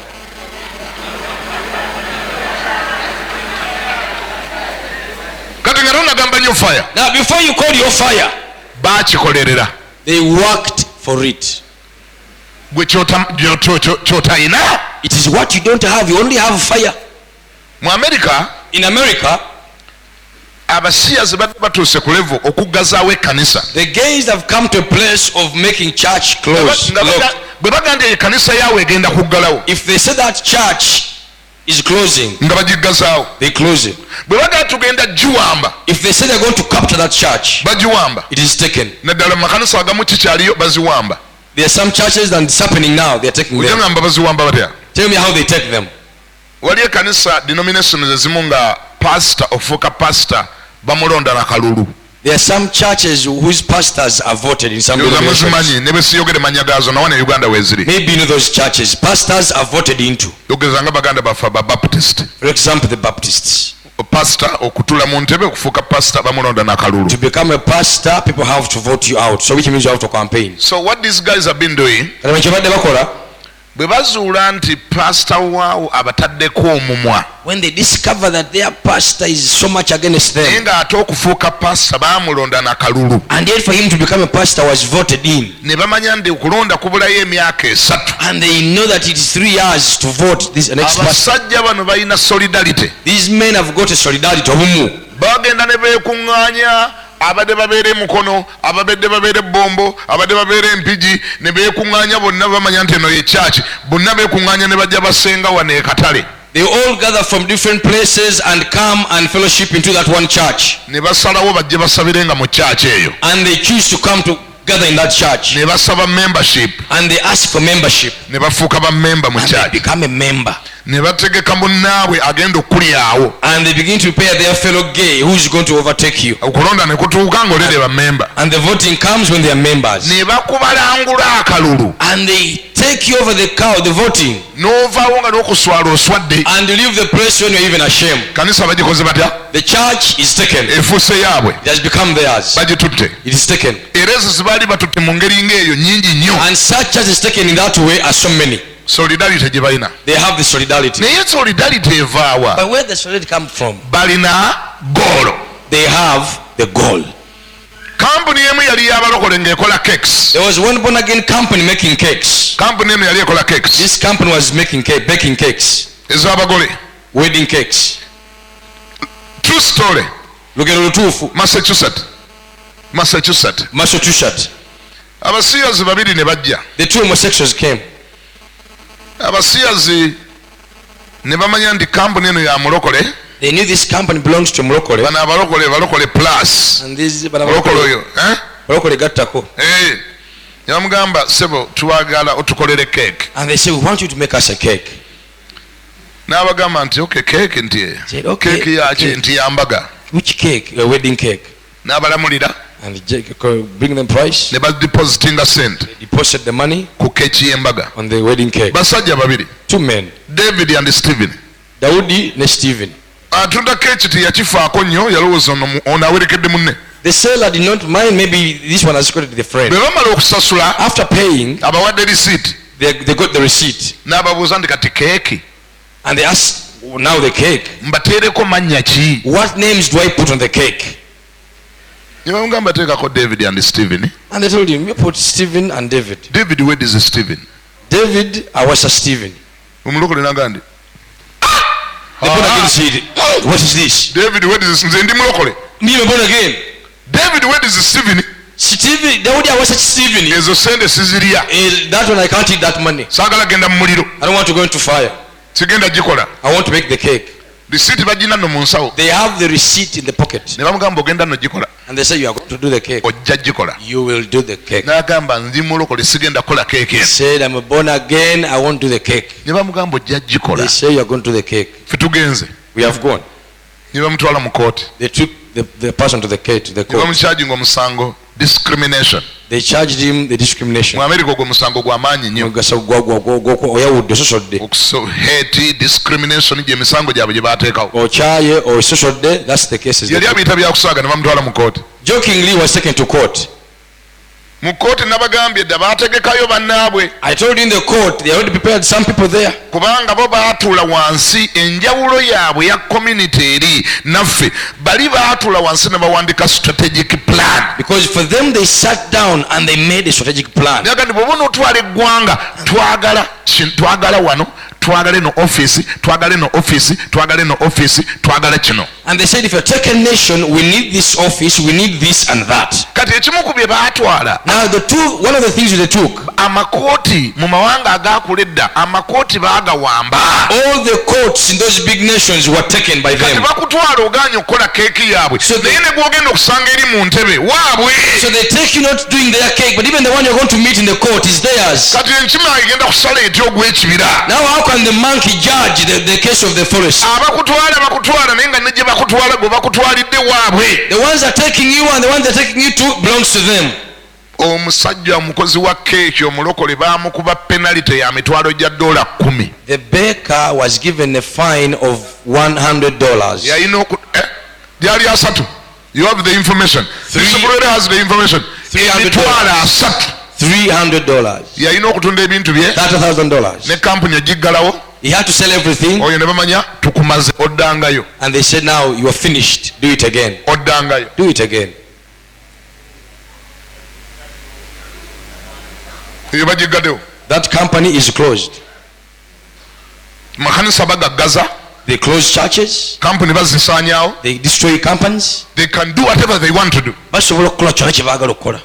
Kati nga tonnagamba nnyo fire, Now before you call your fire, baakikolerera. they worked for it. Gwe ky'otayina It is what you don't have. You only have fire. mu America. In America, Abasiyazi badde batuuse ku level okuggazaawo ekkanisa. the gays have come to a place of making church close. Nga locked. bwe bagambye ekkanisa yaabwe egenda kuggalawo If they say that church is closing, nga bagiggazaawo. they close it. Bwe bagamba tugenda giwamba If they say they're going to capture that church, bagiwamba. it is taken. Naddala mu makanisa agamu kikyaliyo baziwamba. There are some churches and it's happening now. They're taking them. Ojja ngamba baziwamba batya? Tell me how they take them. Wali ekkanisa denominations ezimu nga pastor ofuuka pastor bamulonda na kalulu. There are some churches whose pastors are voted in some Yoga denominations. muzimanyi ne bwe siyogere mannya gaazo nawo ne Uganda weeziri. Maybe you know those churches. Pastors are voted into. Yogeza nga baganda baffe aba Baptist. For example, the Baptists. Pastor okutula mu ntebe okufuuka pastor bamulonda na kalulu. To become a pastor, people have to vote you out. So which means you have to campaign. So what these guys have been doing, Kati kye badde bakola, bwe bazuula nti pastor waawo abataddeko omumwa, when they discover that their pastor is so much against naye them, nga ate okufuuka pastor baamulonda na kalulu, and yet for him to become a pastor was voted in, ne bamanya nti okulonda kubulayo emyaka 3. and they know that it is 3 years to vote this next pastor. Abasajja bano balina solidarity. These men have got a solidarity obumu. Bagenda ne beekuŋŋaanya, abadde babeera emukono, ababadde babeera ebbombo, abadde babeera empigi, ne beekuŋŋaanya bonna bamanya nti eno ye kyaki, bonna beekuŋŋaanya ne bajja basenga wano e Katale. They all gather from different places and come and fellowship into that one church. Ne basalawo bajje basabirenga mu kyaki eyo. And they choose to come together in that church. Ne basaba membership, And they ask for membership. ne bafuuka bammemba mu And they kyaki. become a member. Ne bategeka munnaabwe agenda okulyawo. And they begin to prepare their fellow gay who is going to overtake you. Okulonda ne kutuuka ng'olere bammemba. And the voting comes when they are members. Ne bakubalangula akalulu. And they take you over the voting. N'ovaawo nga n'okuswala oswadde. And you leave the place when you're even ashamed. Kanisa bagikoze batya? The church is taken. Efuuse yaabwe. It has become theirs. Bagitutte. It is taken. Era ezo zibaali batutte mu ngeri ng'eyo nnyingi nnyo. And such as is taken in that way are so many. Solidarity gye balina. They have the solidarity. Naye solidarity evaawa? But where does solidarity come from? Balina goolo. They have the goal. Kampuni emu yali y'abalokole ng'ekola cakes. There was one born again company making cakes. Kampuni eno yali ekola cakes. This company was making baking cakes, Ez'abagole. wedding cakes. True story. Lugero lutuufu. Massachusetts. Massachusetts. Abasiyazi babiri ne bajja. The two homosexuals came. Abasiyazi ne bamanya nti kampuni eno ya mulokole. They knew this company belongs to Mulokole. Bano abalokole plus. And this Mulokole oyo. Mulokole gattako. ne bamugamba sebo twagala otukolere cake. And they say, we want you to make us a cake. N'abagamba nti okay cake nti Said, okay, cake yaki okay. nti yambaga. Which cake? A wedding cake. N'abalamulira And bring them price. ne badepositinga sente They deposit the money ku keeki y'embaga. on the wedding cake. Basajja babiri, Two men, David and Stephen. Daudi and Stephen. Atunda keeki teyakifaako nnyo, yalowooza ono awerekedde munne. The seller did not mind, maybe this one has got it to the friend. Bwe bamala okusasula After paying, abawadde receipt they got the receipt. n'ababuuza nti kati keeki And they asked, now the cake, mbateereko mannya ki? what names do I put on the cake? Ne bamugamba teekako David and Stephen. And they told him, you put Stephen and David. David where is Stephen? David, I was a Stephen. Omulokole n'agamba nti The born again said, what is this? David where is nze ndi mulokole. Me, born again. David where is Stephen? Stephen, Daudi, I was a Stephen. Ezo sente sizirya. That one, I can't eat that money. Saagala genda mu muliro. I don't want to go into fire. Sigenda gikola. I want to make the cake. Receipt bagina nno mu nsawo. They have the receipt in the pocket. Ne bamugamba ogenda nno gikola. And they say, you are going to do the cake. Ojja gikola. You will do the cake. N'agamba ndi mulokole sigenda kukola keeki He eno. said, I'm born again, I won't do the cake. Ne bamugamba ojja gikola. They say, you are going to do the cake. Ffe tugenze. We have gone. Ne bamutwala mu kooti. They took the person to the cake, to the Ne court. bamukyajinga omusango discrimination. They charged him the discrimination. Mu America ogwo musango gwa maanyi nnyo. oyawudde ososodde Hate discrimination gye misango gyabwe gye baateekawo. okyaye ososodde, that's the cases. Yali abiyita byakusaaga ne bamutwala mu kooti. Jokingly was taken to court. Mu kooti nabagambye dda baategekayo bannaabwe I told you in the court, they already prepared some people there. kubanga bo baatuula wansi enjawulo yaabwe ya community eri naffe bali baatuula wansi ne bawandika strategic plan. Because for them, they sat down and they made a strategic plan. naga ndi bw'oba onootwala eggwanga twagala wano twagala eno office twagala eno office twagala eno office twagala kino. And they said, if you take a nation, we need this office, we need this and that. Kati ekimu ku bye baatwala Now one of the things they took, amakooti mu mawanga agaakula edda amakooti baagawamba. all the courts in those big nations were taken by Kati them. bakutwala ogaanye okukola keeki yaabwe naye ne gwogenda okusanga eri mu ntebe waabwe. So they take you not doing their cake, but even the one you're going to meet in the court is theirs. Kati enkima egenda kusala etya ogw'ekibira. Now how can the monkey judge the case of the forest? bakutwala naye nga ne gye bakutwala gwe bakutwalidde waabwe. The ones that are taking you and the ones that are taking you to belongs to them. Omusajja omukozi wa keeki omulokole baamukuba penalite ya mitwalo gya $10. The baker was given a fine of $100. yalina gyali asatu. You have the information. This brother has the information. Emitwalo asatu. $300. yalina okutunda ebintu bye $30,000. ne kampuni egiggalawo. He had to sell everything, oyo ne bamanya tukumaze oddangayo and they said, now you are finished. Do it again. oddangayo. Do it again. eyo bagiggaddewo. That company is closed. makanisa bagaggaza. They close churches. kampuni bazisaanyaawo. They destroy companies. They can do whatever they want to do. Basobola okukola kyonna kye baagala okukola.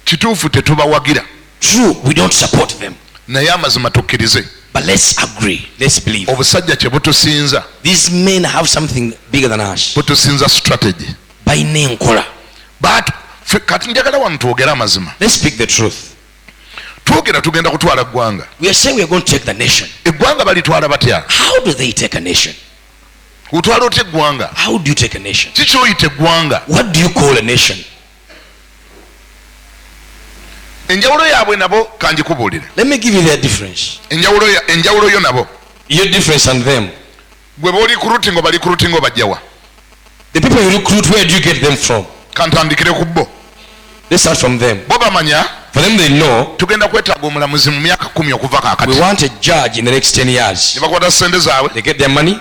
kituufu tetubawagira True, we don't support them. naye amazima tukkirize But let's agree. Let's believe. obusajja kye butusinza These men have something bigger than us. butusinza strategy. Balina enkola. Kati njagala wano twogere amazima. Let's speak the truth. twogera tugenda kutwala ggwanga. We are saying we are going to take the nation. eggwanga balitwala batya? How do they take a nation? otwala otya eggwanga? How do you take a nation? kikyoyita eggwanga. What do you call a nation? enjawulo yaabwe nabo kanjikubuulire. Let me give you their difference. enjawulo yo nabo. Your difference and them. gwe booli kurutingo bali kurutingo bajjawa. The people you recruit, where do you get them from? kantandikire ku bo. They start from them. bo bamanya For them, they know tugenda kwetaaga omulamuzi mu myaka 10 okuva kaakati. we want a judge in the next 10 years. ne bakwata sente zaabwe They get their money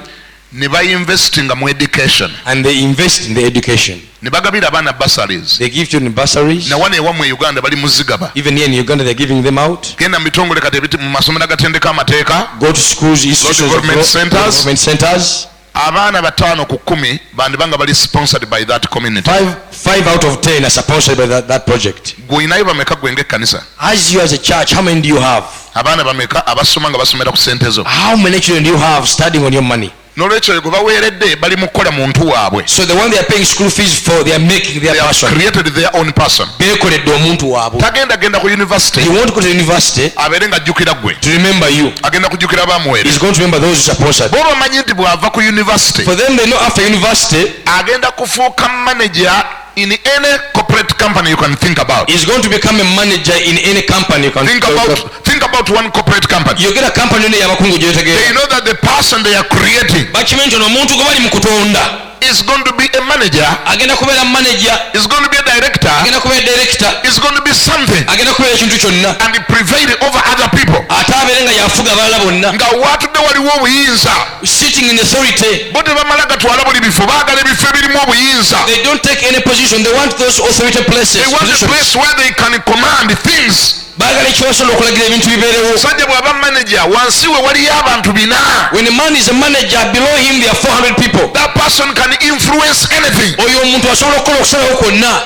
ne bainvestinga mu education. and they invest in the education. ne bagabira abaana bursaries. They give children bursaries. na wano ewammwe e Uganda bali muzigaba. Even here in Uganda, they're giving them out. genda mu bitongole kati mu masomero agatendeka amateeka. Go to schools, institutions, government centers. government centers. abaana 5 ku 10 bandibanga bali sponsored by that community. 5 out of 10 are sponsored by that project. gweyinayo bameka gwe ng'ekkanisa? As you as a church, how many do you have? abaana bameka abasoma nga basomera ku sente zo? How many children do you have studying on your money? n'olwekyo gwe baweeredde bali mu kukola muntu waabwe. So the one they are paying school fees for, they are making their They have person. created their own person. Beekoledde omuntu waabwe. Tagenda ku university You want to go to the university abeere ng'ajjukira ggwe, to remember you. agenda kujjukira baamuweere. He's going to remember those who sponsored. bo bamanyi nti bw'ava ku university For them, they know after university, agenda kufuuka manager in any corporate company you can think about. he's going to become a manager in any company you can Think about one corporate company. You get a company ne yabakungu They gyotegeera. know that the person they are creating Bakimanyi nti ono omuntu gwe bali mu kutonda is going to be a manager, agenda kubeera manager, is going to be a director, agenda kubeera director, is going to be something agenda kubeera ekintu kyonna and prevail over other people. ate abeere nga yafuga abalala bonna. Nga waatudde waliwo obuyinza, Sitting in authority, bo tebamala gatwala buli bifo, baagala ebifo ebirimu obuyinza. they don't take any position. They want those authority places. They want a Positions. place where they can command things. Baagala ekibasobola okulagira ebintu bibeerewo. Sajja bw'aba manager, wansi we waliyo abantu 4. When a man is a manager, below him there are 400 people. That person can influence anything. Oyo omuntu asobola okukola okusalawo kwonna.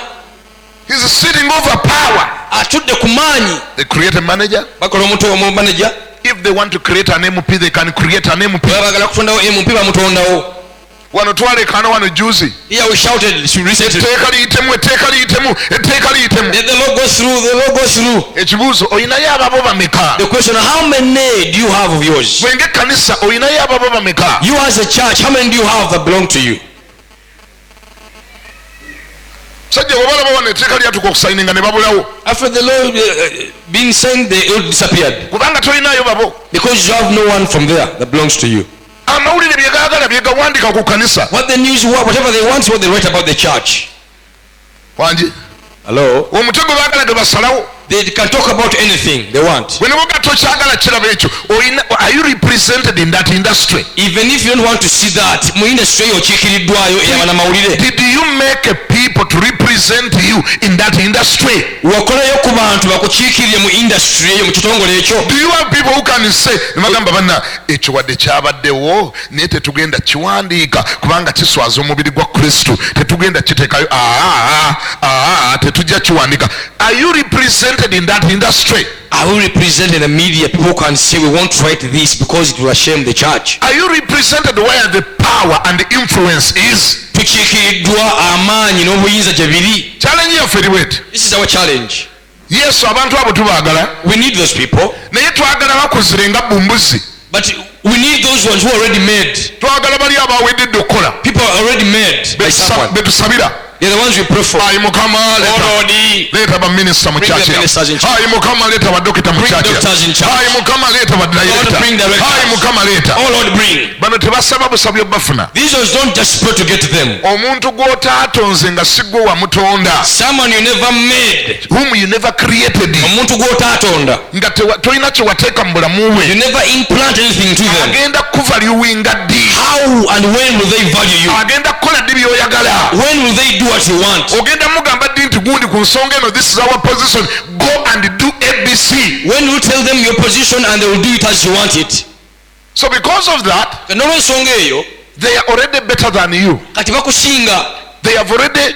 He's sitting over power. Atudde ku maanyi. They create a manager. Bakola omuntu omu manager. If they want to create an MP, they can create an MP. Baba baagala kutondawo MP bamutondawo. Wano twalekaana wano juzi. Here we shouted recently. Etteeka liyitemu, etteeka liyitemu, etteeka liyitemu. Let the law go through, the law goes through. Ekibuuzo, oyinayo ababo bameka? The question, how many do you have of yours? Bwe ng'ekkanisa oyinayo ababo bameka? You as a church, how many do you have that belong to you? Sajja bw'obalaba wano etteeka lyatuka okusayininga ne babulawo. After the law being signed, they all disappeared. Kubanga tolinayo babo. Because you have no one from there that belongs to you. Amawulire bye gaagala bye gawandika ku kkanisa. What the news, whatever they want is what they write about the church. Wangi? Hello? Omutego baagala gwe basalawo. They can talk about anything they want. Bwe ne boga tokyagala kiraba ekyo. Are you represented in that industry? Even if you don't want to see that, mu industry eyo okiikiriddwayo ey'abanamawulire. Did you make a people to represent you in that industry? Wakolayo ku bantu bakukiikirire mu industry eyo mu kitongole ekyo. Do you have people who can say nebagamba banna ekyo wadde kyabaddewo naye tetugenda kiwandiika kubanga kiswaza omubiri gwa Kristo tetugenda kiteekayo tetujja kiwandiika. Are you represented in that industry? I will represent in the media. People can say we won't write this because it will shame the church. Are you represented where the power and the influence is? Tukiikiriddwa amaanyi n'obuyinza gye biri. Challenge yaffe eri bweti. This is our challenge. Yesu abantu abo tubaagala We need those people, naye twagala bakuzire nga bumbuzi. but we need those ones who are already made. Twagala bali abawedde okukola People are already made by someone. betusabira. They're the ones we pray for. Ayi Mukama leeta baminisita mu Bring the kyaki. ministers in charge. Ayi Mukama leeta badokita mu Bring kyaki. doctors in charge. Ayi Mukama leeta Lord, bring badirector. directors. Ayi Mukama leeta. Oh Lord, bring. Bano tebasaba busabyo bafuna. These ones don't just pray to get to them. Omuntu gw'otaatonze nga si gwe wamutonda. Someone you never made. Whom you never created. Omuntu gw'otaatonda. Nga tolina kye wateeka mu bulamu You bwe. never implant anything to them. Agenda kuvaluinga ddi. How and when will they value you? Agenda kukola ddi by'oyagala. When will they do what you want? Ogenda mugamba ddi nti gundi ku nsonga eno, this is our position, go and do ABC. When you tell them your position and they will do it as you want it. So because of that, N'olw'ensonga eyo, they are already better than you. kati bakusinga. They have already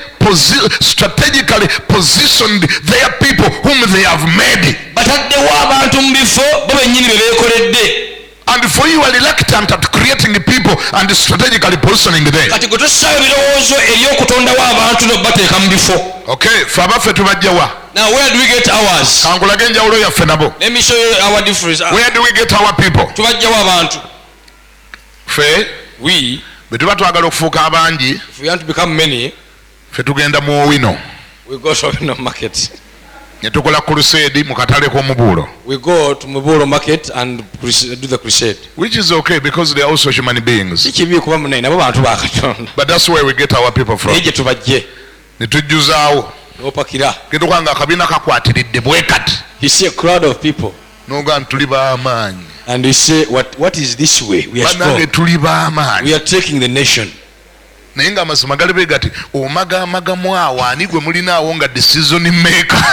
strategically positioned their people whom they have made. Bataddewo abantu mu bifo bo bennyini be beekoledde. And for you are reluctant at creating people and strategically positioning them. Kati gwe tossaayo birowoozo eri okutondawo abantu n'obateeka mu bifo. Okay, fe abaffe tubajjawa. Now where do we get ours? Kankulage enjawulo yaffe nabo. Let me show you our difference. Where do we get our people? Tubajjawo abantu. Fe We, bwe tuba twagala okufuuka abangi, if we want to become many, fe tugenda mu owino. we go to Owino market. Ne tukola crusade mu katale k'omubuulo. We go to Muburo market and do the crusade. Which is okay because they are also human beings. Si kibi kuba munayi nabo bantu ba Katonda. But that's where we get our people from. Naye gye tubajje Ne tujjuzaawo. n'opakira. Getuka nga akabiina kakwatiridde bwe kati. You see a crowd of people N'oga nti tuli b'amaanyi. and you say what is this way? We are Bannange strong. tuli b'amaanyi. We are taking the nation. Naye ng'amazima gali bwe gati omagaamagamu awo ani gwe mulinaawo nga decision maker.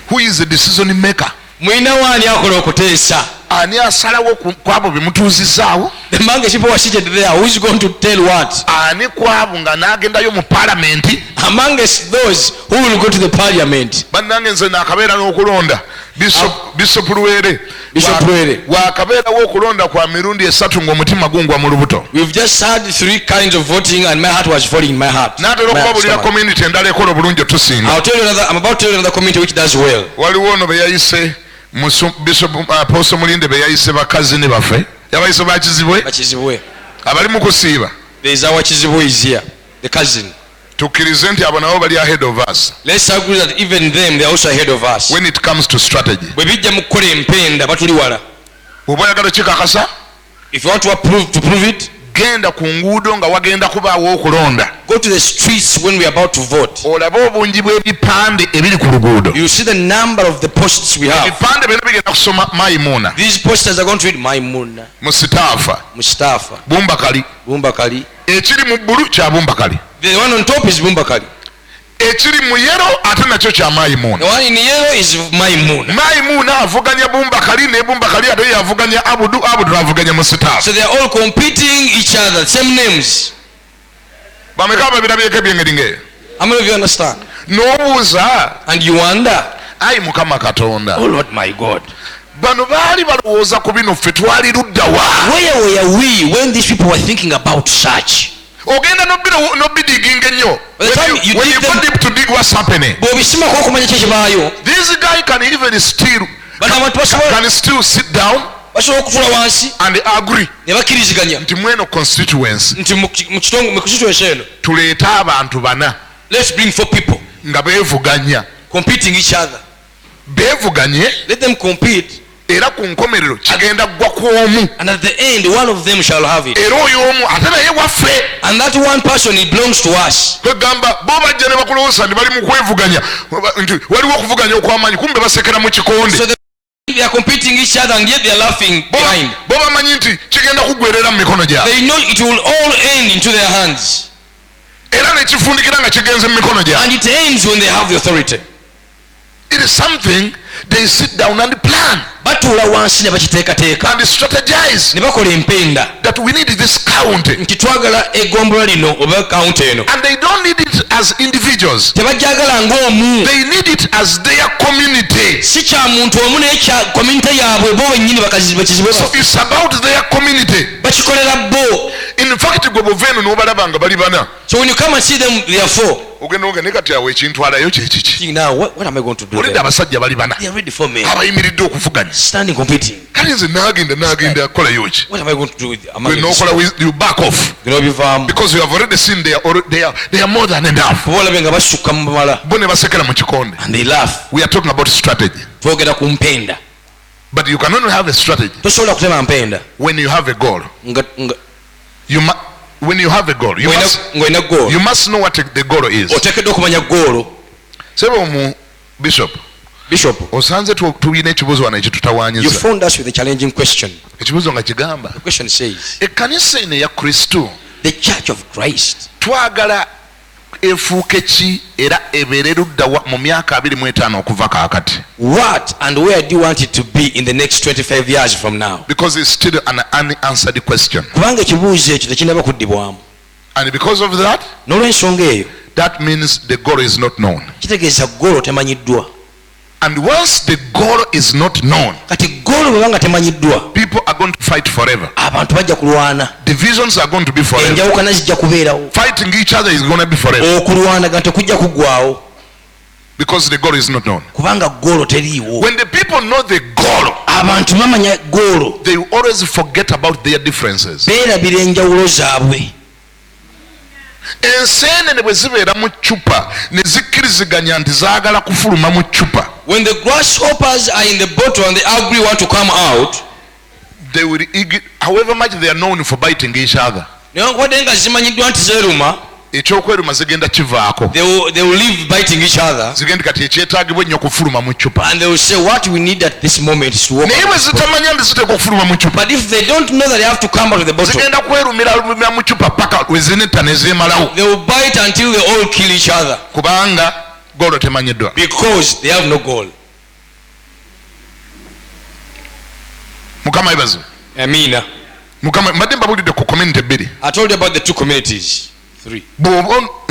Who is the decision maker? Mulina waani akola okuteesa? Ani asalawo ku abo be mutuuzizaawo? The man people are seated there, who is going to tell what? Ani ku abo nga n'agendayo mu paalamenti? Amongst those who will go to the parliament. Bannange nze naakabeera n'okulonda Bishop Luwere wakabeerawo okulonda kwa mirundi 3 ng'omutima gungwa mu lubuto. We've just had 3 kinds of voting and my heart was falling in my heart. N'atera okubabulira community endala ekola obulungi otusinga. I'm about to tell you another community which does well. Waliwo ono beyayise Bishop Apostle Mulinde beyayise bakazi ne baffe yabayise bakizibwe abali mu kusiiba. There is our Kizibwe is here, the cousin. Tukkirize nti abo nabo bali ahead of us. Let's agree that even them they are also ahead of us. When it comes to strategy. Bwe bijja mu kukola empenda batuli wala. Oba oyagala kikakasa? If you want to prove it, genda ku nguudo nga wagenda kubaawo okulonda. Go to the streets when we are about to vote. Olaba obungi bw'ebipande ebiri ku luguudo. You see the number of the posts we have. Ebipande bino bigenda kusoma Maimuna. These posters are going to read Maimuna. Mustafa. Bumbakali. Ekiri mu bbulu kya Bumbakali. The one on top is Bumbakali. Ekiri mu yero ate nakyo kya Maimuna. The one in yellow is Maimuna. Maimuna avuganya Bumbakali ne Bumbakali ate yavuganya Abudu avuganya Mustafa. So they are all competing each other, same names. Bameka babirabyeko byengeringe. How many of you understand? N'obuuza. And you wonder. Ayi Mukama Katonda. Oh Lord my God. Bano baali balowooza ku bino ffe twali ludda wa? Where were we when these people were thinking about such? Ogenda n'obidiginga ennyo. When you go deep to dig what's happening. Bw'obisimako okumanya kye kibaayo. This guy can even still sit down basobola okutula wansi and agree ne bakkiriziganya nti mweno constituency nti mu constituency eno tuleete abantu 4 let's bring 4 people nga beevuganya competing each other. Beevuganye, let them compete. Era ku nkomerero kigenda ggwa ku omu. And at the end one of them shall have it. Era oyo omu ate naye waffe. And that one person it belongs to us. Kwegamba bo bajja ne bakulowooza nti bali mu kwevuganya nti waliwo okuvuganya okw'amaanyi kumbe basekera mu kikonde. So they are competing each other and yet they are laughing behind. Bo bamanyi nti kigenda kuggwerera mu mikono gyabwe. They know it will all end into their hands. Era ne kifundikira nga kigenze mu mikono gyabwe. And it ends when they have the authority. It is something they sit down and plan. Batuula wansi ne bakiteekateeka. And strategize. Ne bakola empenda. That we need this county. Nti twagala eggombolola lino oba county eno. And they don't need it as individuals. Tebajjagala ng'omu. They need it as their community. Si kya muntu omu n'ekya community yaabwe bo bennyini bakizibwe. So it's about their community. Bakikolera bo. In fact gwe bova eno n'obalaba nga bali 4. So when you come and see them they are 4. Ogenda ne kati awo ekintwalayo kyekiki. Now what am I going to do? Olidde abasajja bali 4. They are ready for me. Abayimiridde okuvuganya. Standing competing. Kale nze n'agenda akolayo ki. What am I going to do with n'okola you back off. Because you have already seen they are more than enough. Bolabe nga basukka mu bamala. Bo ne basekera mu kikonde. And they laugh. We are talking about strategy. Twogera ku mpenda. But you can only have a strategy. Tosobola kutema mpenda. When you have a goal. When you have a goal, you must know what the goal is. Oteekeddwa okumanya goal. Sebo mu Bishop. Osanze tulina ekibuzo wano ekitutawaanyiza. You found us with a challenging question. Ekibuzo nga kigamba. The question says. Ekkanisa eno ya Kristo. The Church of Christ. Twagala efuuke ki era ebeere ludda mu myaka 25 okuva kaakati. What and where do you want it to be in the next 25 years from now? Because it's still an unanswered question. Kubanga ekibuuzo ekyo tekinnaba kuddibwamu. And because of that, n'olw'ensonga eyo, that means the goal is not known. Kitegeeza goal temanyiddwa. And once the goal is not known, kati goal bwebanga temanyiddwa, people are going to fight forever. Abantu bajja kulwana. Divisions are going to be forever. Enjawukana zijja kubeerawo. Fighting each other is going to be forever. Okulwana tekujja kuggwaawo. Because the goal is not known. Kubanga goal teriiwo. When the people know the goal, abantu bamanya goal, they always forget about their differences. Beerabira enjawulo zaabwe. Enseenene bwe zibeera mu ccupa ne zikkiriziganya nti zaagala kufuluma mu ccupa. When the grasshoppers are in the bottle and they agree want to come out, they will however much they are known for biting each other. Newankubadde nga zimanyiddwa nti zeeruma, ekyokweruma zigenda kivaako. They will leave biting each other. Zigenda kati ekyetaagibwa ennyo okufuluma mu ccupa. And they will say what we need at this moment is to walk. Naye bwe zitamanya nti ziteekwa okufuluma mu ccupa. But if they don't know that they have to come out of the bottle, zigenda kwerumira mu ccupa paka we zinetta ne zeemalawo. They will bite until they all kill each other. Kubanga goal temanyiddwa. Because they have no goal. Mukama ibazo. Mukama mbadde mbabulidde ku community 2. I told you about the 2 communities. 3.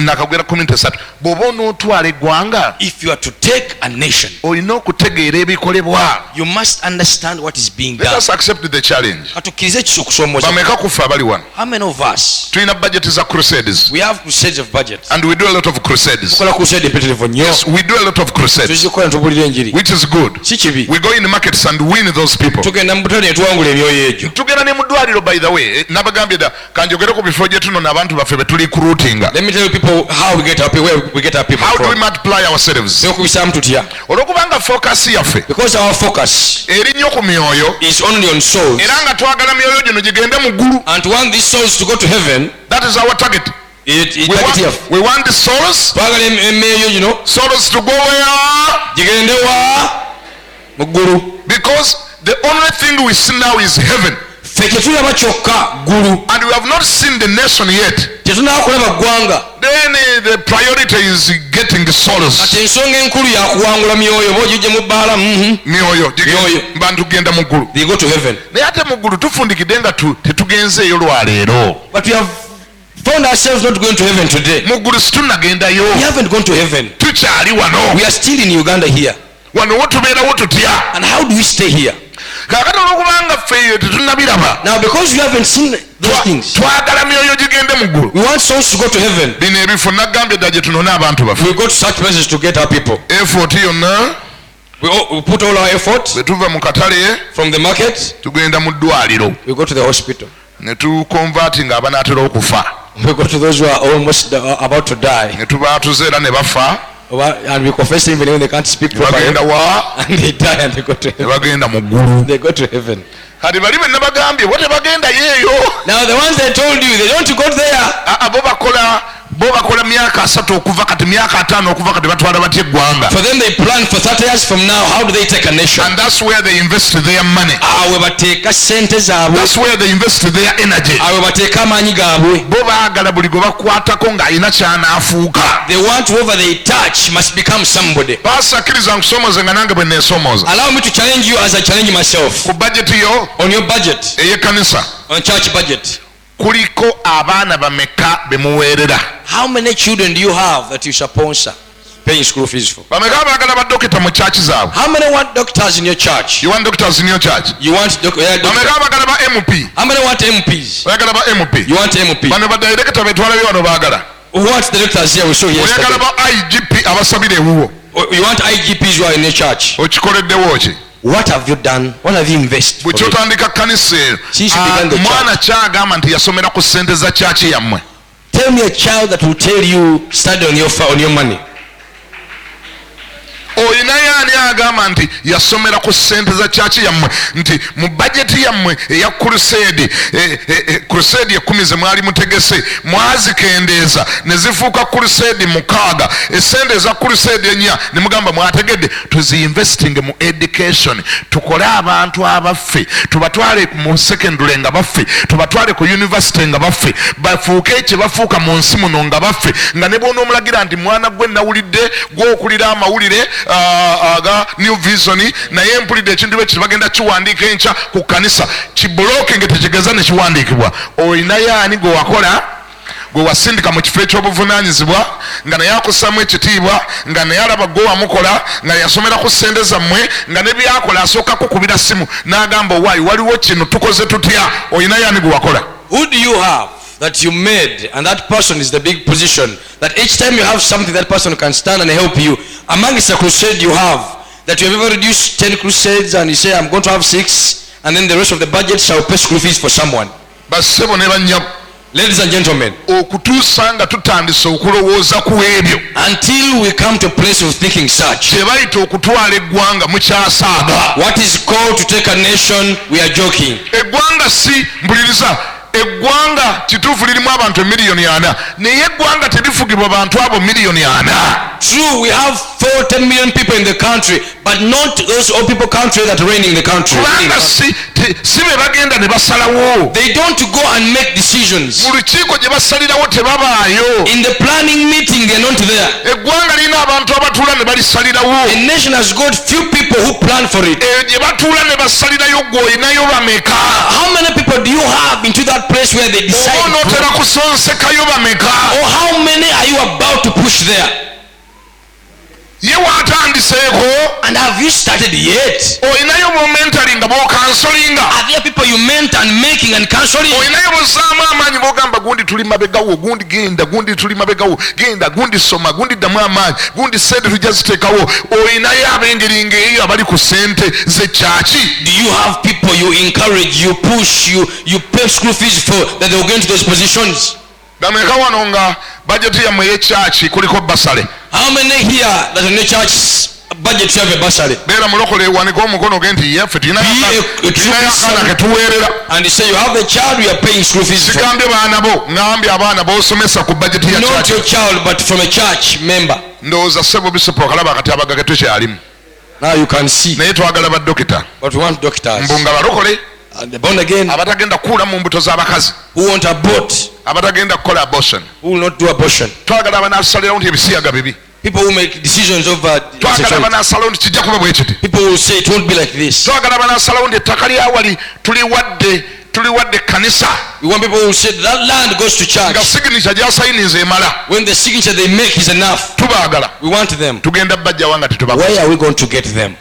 nakagwera 13 bw'oba onootwala eggwanga if you are to take a nation, olina okutegeera ebikolebwa. you must understand what is being Let done. us accept the challenge. Katukkirize ekisoomooza. Bameka kufa abali wano? How many of us? Tulina budget za crusades We have crusades of budget. and we do a lot of crusades. Tukola crusade empitirivu nnyo. Yes, we do a lot of crusades, Tuzikola ne tubuulira enjiri. which is good. Si kibi. We go in the markets and win those people. Tugenda mu butale ne tuwangula emyoyo egyo. Tugenda ne mu ddwaliro, by the way, nabagambye da kanjogere ku bifo gye tuno n'abantu baffe be tuli recruitinga. Let me tell you people how we get our people, where we get our people How do we from. multiply ourselves? Okubisaamu tutya. Olwokubanga focus yaffe Because our focus eri nnyo ku myoyo, is only on souls, era nga twagala myoyo gino gigende mu ggulu. and to want these souls to go to heaven, That is our target. We want the souls twagala emyoyo gino souls to go where? gigende wa mu ggulu. Because the only thing we see now is heaven, Ffe tetulaba kyokka ggulu, and we have not seen the nation yet. tetunaba kulaba ggwanga. Then the priority is getting the souls. Kati ensonga enkulu yakuwangula myoyo oba ogijje mu bbaala, Myoyo Myoyo. bantu genda mu ggulu. they go to heaven. Naye ate mu ggulu tufundikidde nga tetugenzeeyo lwaleero. But we have found ourselves not going to heaven today. Mu ggulu situnagendayo, We haven't gone to heaven. tukyali wano. We are still in Uganda here. Wano wo tubeerawo tutya. And how do we stay here? Kaakati olwokubanga ffe eyo tetunnabiraba, Now, because we haven't seen those things, twagala myoyo gigende mu ggulu. we want souls to go to heaven. Bino ebifo nagambye dda gye tunone abantu baffe. We go to such places to get our people. Effort yonna We put all our effort bwe tuva mu katale from the market, tugenda mu ddwaliro we go to the hospital. ne tukonvatinga abanaatera okufa, We go to those who are almost about to die. ne tubaatuza era ne bafa, And we confess even when they can't speak ne properly. bagenda wa, And they die and they go to ne heaven. bagenda mu ggulu. They go to heaven. Kati bali be nabagambye bo tebagendayo eyo. Now, the ones I told you, they don't go there. Bo bakola myaka 3 okuva kati, myaka 5 okuva kati, batwala batya eggwanga. For them, they plan for 30 years from now. How do they take a nation? And that's where they invest their money. Awe bateeka sente zaabwe. That's where they invest their energy. Awe bateeka amaanyi gaabwe. Bo baagala buli gwe bakwatako ng'alina ky'anaafuuka. They want whoever they touch must become somebody. Baasakiriza nkusomooze nga nange bwe neesomooza. Allow me to challenge you as I challenge myself. Ku bajeti yo On your budget, ey'ekkanisa on church budget, kuliko abaana bameka be muweerera? how many children do you have that you sponsor, paying school fees for? Bameka abaagala badokita mu kyaki zaabwe? How many want doctors in your church? You want doctors in your church? You want Bameka doctors? abaagala ba MP? How many want MPs? Oyagala ba MP? You want MP? Bano badirekita betwalayo wano baagala? Who wants the doctors here? We saw Oyagala yesterday. ba IGP abasabira ewuwo? You want IGPs who are in your church? Okikoleddewo ki? What have you done? What have you invested? bwe kyotandika kkanisa eyo, Since you began the omwana kyagamba nti yasomera ku ssente za kyaki yammwe? Tell me a child that will tell you study on your money. Oyinayo ani agamba nti yasomera ku ssente za kyaki yammwe, nti mu bajeti yammwe eya crusade, crusade 10 ze mwali mutegese mwazikendeeza ne zifuuka crusade 6, essente eza crusade 4 ne mugamba mwategedde tuziinvesting mu education, tukole abantu abaffe, tubatwale mu secondary nga baffe, tubatwale ku university nga baffe, bafuuke kye bafuuka mu nsi muno nga baffe, nga ne bw'onoomulagira nti mwana gwe nawulidde gw'okulira amawulire aga New Vision, naye mpulidde ekintu bwe kiti bagenda kiwandiika enkya ku kkanisa, kibulooke nga tekigeza ne kiwandiikibwa. Oyinayo ani gwe wakola, gwe wasindika mu kifo eky'obuvunaanyizibwa, nga naye akussamu ekitiibwa, nga naye alaba gwe wamukola, nga yasomera ku ssente zammwe, nga ne byakola asooka kukubira simu n'agamba owaayi waliwo kino tukoze tutya? Oyinayo ani gwe wakola? Who do you have that you made, and that person is the big position, that each time you have something, that person can stand and help you? Amongst the crusade you have, that you have ever reduced 10 crusades and you say, I'm going to have 6, and then the rest of the budget shall pay school fees for someone. Bassebo ne bannyabo, Ladies and gentlemen, okutuusa nga tutandise okulowooza ku ebyo, until we come to a place of thinking such, kye bayita okutwala eggwanga mukyasaaga. what is called to take a nation, we are joking. Eggwanga si mpuliriza, eggwanga kituufu lirimu abantu 4,000,000, naye eggwanga terifugibwa bantu abo 4,000,000. True, we have 4 10 million people in the country, but not those all people country that reign in the country. kubanga si be bagenda ne basalawo. They don't go and make decisions. mu lukiiko gye basalirawo tebabaayo. In the planning meeting, they're not there. eggwanga lirina abantu abatuula ne balisalirawo. A nation has got few people who plan for it. gye batuula ne basalirayo gwe olinayo bameka? How many people do you have into that place where they decide? oba onootera kusonsekayo bameka? Or how many are you about to push there? ye waatandiseeko? And have you started yet? olinayo bomentali nga bookansolinga? Are there people you meant and making and cancelling? olinayo bozaamu amaanyi bogamba gundi tuli mabegawo, gundi genda, gundi tuli mabegawo, genda, gundi soma, gundi ddamu amaanyi, gundi sente tujja ziteekawo. olinayo ab'engeri ng'eyo abali ku sente z'ekyaki? Do you have people you encourage, you push, you pay school fees for that they will get into those positions? bameka wano nga bajeti yammwe y'ekyaki kuliko basale? How many here that in the church budget you have a bursary? beera mulokole wanika omukono ge nti yeffe tulinayo akaana ketuweerera. And they say you have a child, we are paying school fees for. sigambye baana bo, ngambye abaana b'osomesa ku bajeti ya Not kyaki. your child, but from a church member. ndowooza ssebo bisupu okalaba akatyabaga ke tukyalimu. Now you can see. naye twagala baddokita But we want doctors. mbu nga balokole And the born again abatagenda kukuula mu mbuto z'abakazi, who want abort, abatagenda kukola abortion. who will not do abortion. twagala abanaasalirawo nti ebisiyaga bibi. People who make decisions over twagala sexuality. abanaasalirawo nti kijja kuba bwe kiti. People will say it won't be like this. twagala abanaasalirawo nti ettaka lyawali tuliwadde kanisa We want people who say that land goes to nga church. siginica gy'asayiniza emala. When the signature they make is enough, tubaagala we want them. tugenda bajjawa nga tetubakola. Where are we going to get them?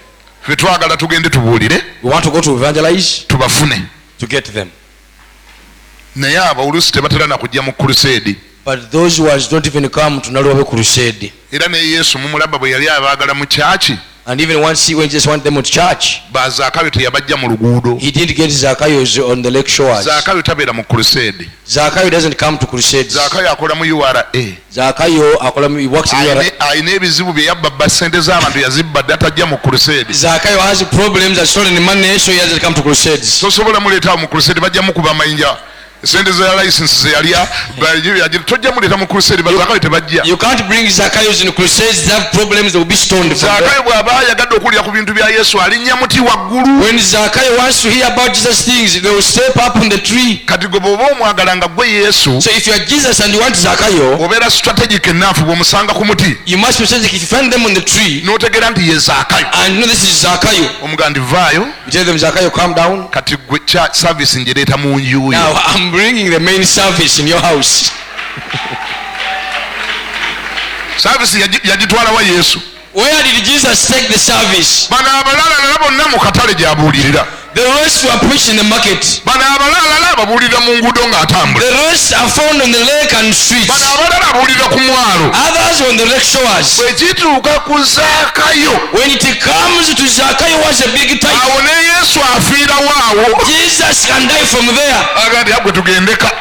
ffe twagala tugende tubuulire We want to go to evangelize tubafune. to get them. naye abo oluusi tebatera na kujja mu kruseedi. But those ones don't even come to Nalwabe crusade. era ne yesu mumulaba bwe yali abaagala mu kyaki, And even once he went, just want them at church. bazaakayo teyabajja mu luguudo. He didn't get Zacchaeus on the lake shores. zaakayo tabeera mu kruseedi. Zacchaeus doesn't come to crusades. zaakayo akola mu ura. Zacchaeus he works in URA. alina ebizibu bye yabba sente z'abantu yazibba dde atajja mu kruseedi. Zacchaeus has problems and stolen money, so he hasn't come to crusades. tosobola muleetawo mu kruseedi, bajja mukuba mayinja sente za license ze yalya tojja muleeta mu kruseedi, bazaakayo tebajja. You can't bring Zacchaeus in crusades. They have problems. They will be stoned. From there. zaakayo bw'aba ayagadde okuwulira ku bintu bya yesu alinnya muti waggulu. When Zacchaeus wants to hear about Jesus things, they will step up on the tree. kati gwe bw'oba omwagala nga gwe yesu, So if you are Jesus and you want Zacchaeus, obeera strategic ennaafu bw'omusanga ku muti you must be strategic. If you find them on the tree n'otegeera nti ye zaakayo, and you know this is Zacchaeus, omugamba nti vaayo you tell them, Zacchaeus, calm down. kati gwe service ngireeta mu nju yo. Now I'm bringing the main service in your house. service yagitwala wa yesu. Where did Jesus take the service? bano abalala bonna mu katale gy'abuulirira. The rest were preached in the market. bano abalala ababuulirira mu nguudo ng'atambula. The rest are found on the lake and streets. bano abalala abuulirira ku mwalo. Others on the lake shores. bwe kituuka ku zaakayo, When it comes to Zacchaeus was a big type. awo ne yesu afiirawo awo. Jesus can die from there. aga nti agwe tugendeka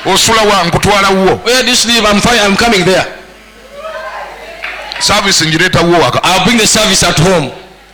osula wange kutwalawo. Where do you sleep? I'm fine. I'm coming there. service ngireetawo waka. I'll bring the service at home.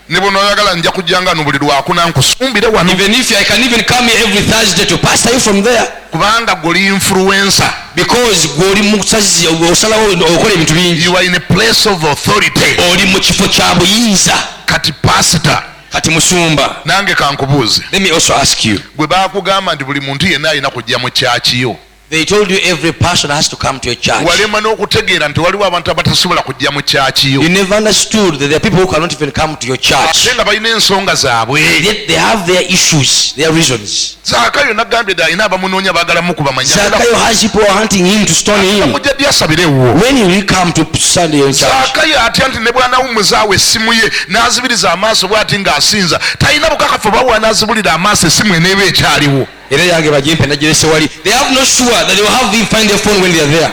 ne bw'onoyagala nja kujjanga no buli lwakuna nkusumbire wano. Even if I can even come here every Thursday to pastor you from there. kubanga guli influencer. Because gwoli musazi osalawo okola ebintu bingi. You are in a place of authority. Oli mu kifo kya buyinza. kati pastor Kati musumba. nange kankubuuze, Let me also ask you. bwe baakugamba nti buli muntu yenna alina kujja mu kyakiyo, They told you every person has to come to a church. walema n'okutegeera nti waliwo abantu abatasobola kujja mu kyakiyo You never understood that there are people who cannot even come to your church. ate nga balina ensonga zaabwe. Yet they have their issues, their reasons. zaakayo nagambye dde alina abamunoonya baagala mukuba Zacchaeus has people hunting him to stone him. mujja ddi asabirewo. When will he come to Sunday in church? zaakayo atya nti ne bwanawummuzaawo essimu ye n'azibiriza amaaso bw'ati ng'asinza talina bukakafu bawa n'azibulira amaaso essimu eneeba ekyaliwo. Era yange bagimpe nagirese wali. They have no sure that they will have him find their phone when they are there.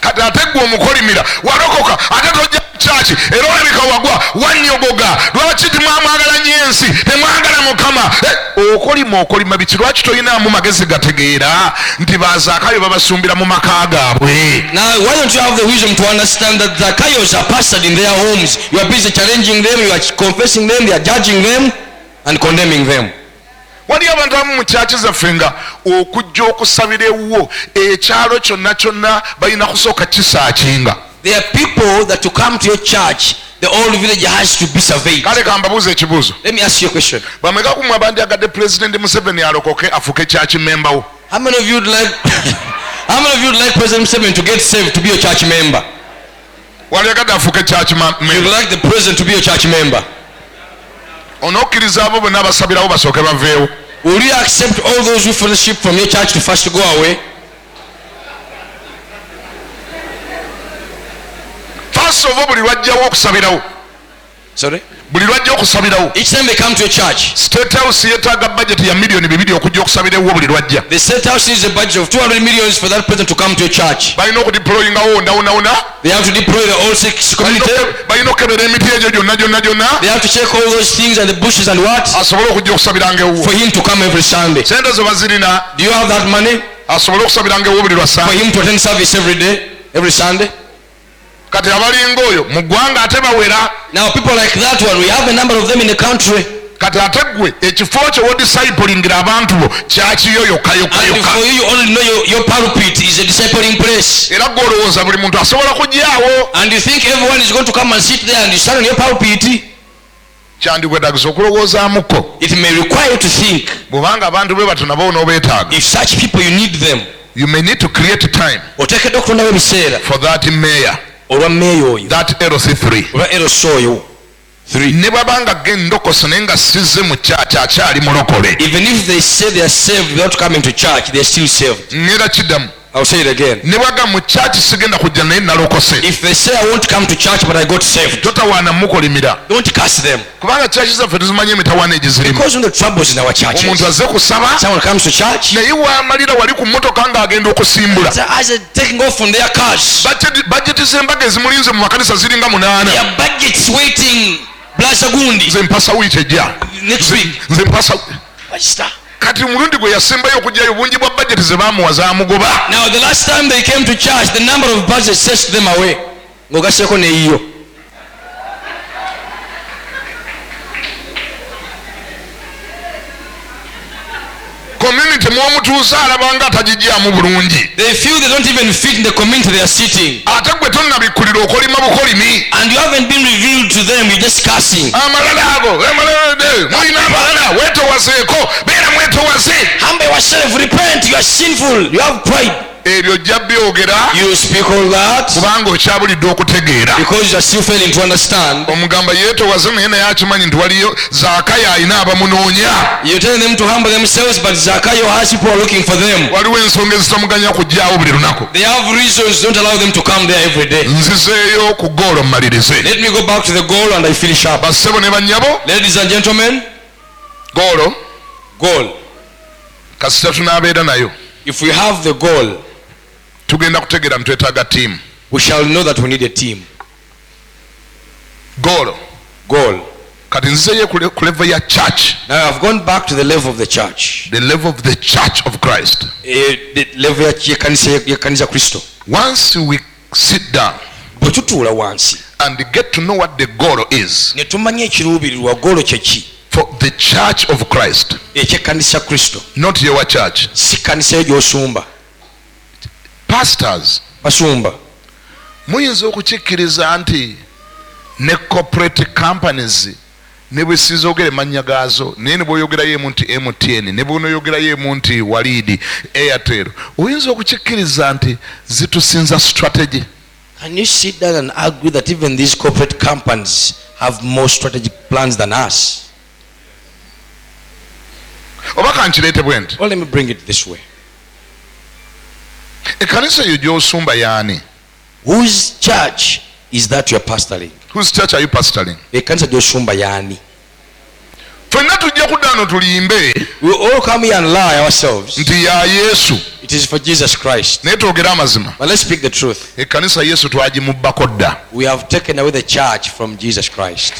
kati ate gwe omukolimira walokoka ate tojja kyaki era olabika wagwa wanyogoga lwaki timwamwagala nnyo ensi temwagala mukama. okolima biki lwaki tolinaamu magezi gategeera nti bazaakayo babasumbira mu maka gaabwe. Now, why don't you have the wisdom to understand that Zacchaeus are pastored in their homes? You are busy challenging them, you are confessing them, you are judging them and condemning them. waliyo abantu abamu mu kyaki zaffe nga okujja okusabira ewuwo ekyalo kyonna balina kusooka kisaakinga. There are people that to come to your church, the whole village has to be surveyed. kale kambabuuza ekibuuzo. Let me ask you a question. bameka kumwe abandyagadde President Museveni alokoke afuke church member wo? How many of you would like how many of you would like President Museveni to get saved to be a church member? walyagadde afuke church You would member? like the president to be a church member? onokkiriza abo bonna abasabirawo basooke baveewo? Will you accept all those who fellowship from your church to first go away? First of all, buli lwajjawo okusabirawo, Sorry? buli lwajja okusabirawo, Each time they come to a church, State House yeetaaga budget ya million 2 okujja okusabira ewuwo buli lwajja. the state house needs a budget of 200 million for that president to come to a church. balina okudeployingawo ndawonawona, They have to deploy the whole six community. balina okukebera emiti egyo gyonna They have to check all those things and the bushes and what asobole okujja okusabiranga ewuwo. for him to come every Sunday. Sente zo bazirina Do you have that money asobole okusabiranga ewuwo buli lwa for Sunday. him to attend service every day, every Sunday? Kati abalinga oyo mu ggwanga ate bawera. Now people like that one, we have a number of them in the country. Kati ate ggwe ekifo kyo wodiscipulingira abantu bo kyakiyo yokka And yokka yokka. for you, you only know your pulpit is a discipling place. Era gw'olowooza buli muntu asobola kujyawo. And you think everyone is going to come and sit there and you stand on your pulpit. Kyandikwetagisa okulowoozaamuko. It may require you to think. Bw'obanga abantu bwe batyo nabo onoobeetaaga. If such people, you need them. You may need to create time Oteekedwa okutondawo ebiseera for that mayor, olwa meeya oyo that LC3. olwa LC oyo 3. ne bwabanga gendokose naye nga sizze mu kyaki akyali mulokole. Even if they say they are saved without coming to church, they are still saved. Ngera kiddamu. I'll say it again. ne bwaga mu kyaki sigenda kujja naye nalokose. If they say I won't come to church but I got saved, totawaana mukolimira. don't curse them. kubanga kyaki zaffe tuzimanyi emitawaana egizirimu. Because when the troubles in our omuntu churches, azze kusaba someone comes to church, naye waamalira wali ku mmotoka ng'agenda okusimbula. so as they're taking off from their cars, bajeti z'embaga ezimulinze mu makanisa ziringa 8. their budget's waiting. Blaza gundi nze mpasa wiiki ejja. next week. nze mpasa. What's that? kati mulundi gwe yasembayo okujjayo bungi bwa bajeti ze baamuwa zaamugoba. Now the last time they came to church, the number of budgets sent them away. Ngogaseko neiyo. community mwomutuusa alabanga atagijjaamu bulungi. They feel they don't even fit in the community they are sitting. ate gwe tonnabikkulira okolima bukolimi. And you haven't been revealed to them, you're just cursing. amalala ago mulina amalala weetowazeeko beera mwetowaze. Humble yourself, repent, you are sinful, you have pride. ebyo ojja byogera You speak all that kubanga okyabulidde okutegeera. because you are still failing to understand. omugamba yeetowaze naye naye akimanyi nti waliyo zaakayo alina abamunoonya. You're telling them to humble themselves, but Zakayo has people looking for them. waliwo ensonga ezitamuganya kujjaawo buli lunaku. They have reasons, don't allow them to come there every day. nzizeeyo ku goolo mmalirize. Let me go back to the goal and I finish up. bassebo ne bannyabo. Ladies and gentlemen, goolo goal. kasita tunaabeera nayo If we have the goal, tugenda kutegeera nti twetaaga ttiimu. we shall know that we need a team. goolo Goal. kati nzizeeyo ku level ya church, Now I've gone back to the level of the church. the level of the church of Christ. The level ya kanisa Kristo. Once we sit down Bwe tutuula wansi and get to know what the goal is ne tumanya ekiruubirirwa goolo kyeki for the church of Christ, ekyekanisa Kristo, not your church. si kanisa yo gy'osumba. Pastors Basumba muyinza okukikkiriza nti ne corporate companies ne bwe sizogera emannya gaazo naye ne bw'oyogerayo emu nti MTN ne bw'onoyogerayo emu nti Walidi, Airtel, oyinza okukikkiriza nti zitusinza strategy. Can you sit down and agree that even these corporate companies have more strategic plans than us? oba kankireete bwe nti Well, let me bring it this way. ekkanisa eyo gy'osumba yaani? Whose church is that you're pastoring? Whose church are you pastoring? Ekanisa gy'osumba yaani? ffenna tujja kudda no tulimbe We all come here and lie ourselves. nti ya Yesu It is for Jesus Christ. naye twogere amazima. But let's speak the truth. ekkanisa Yesu twagimubbako dda. We have taken away the church from Jesus Christ.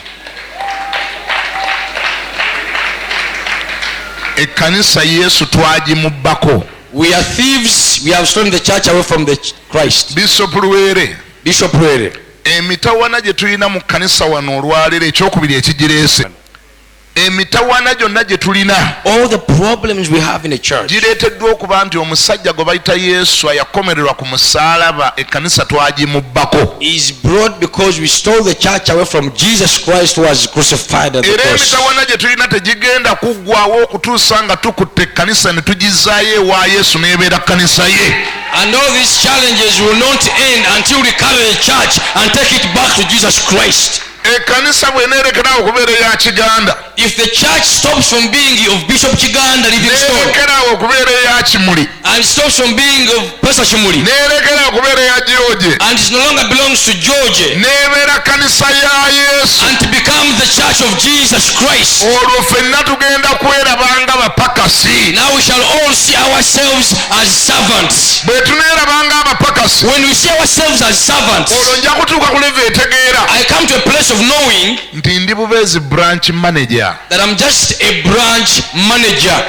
ekkanisa Yesu twagimubbako. We are thieves. We have stolen the church away from the Christ. Bishop Luwere, Bishop Rere. emitawana gye tulina mu kkanisa wano olwaleero ekyokubiri ekigireese emitawaana gyonna gye tulina all the problems we have in the church gireeteddwa okuba nti omusajja gwe bayita yesu ayakomererwa ku musaalaba ekkanisa twagimubbako is brought because we stole the church away from Jesus Christ who was crucified at the era cross. emitawaana gye tulina tegigenda kuggwawo okutuusa nga tukutte ekkanisa ne tugizaayo ewa yesu n'ebeera kkanisa ye. And all these challenges will not end until we carry the church and take it back to Jesus Christ. ekkanisa bw'eneerekerawo okubeera eya kiganda, If the church stops from being of Bishop Chiganda Livingstone neerekerawo okubeera eya kimuli, and stops from being of Pastor Chimuli neerekerawo okubeera eya George, and it no longer belongs to George n'ebeera kkanisa ya yesu, and to become the church of Jesus Christ, olwo ffenna tugenda kwerabanga bapakasi. now we shall all see ourselves as servants. bwe tuneerabanga abapakasi, When we see ourselves as servants, olwo nja kutuuka ku leve etegeera I come to a place of knowing nti ndi bubeezi branch manager. that I'm just a branch manager.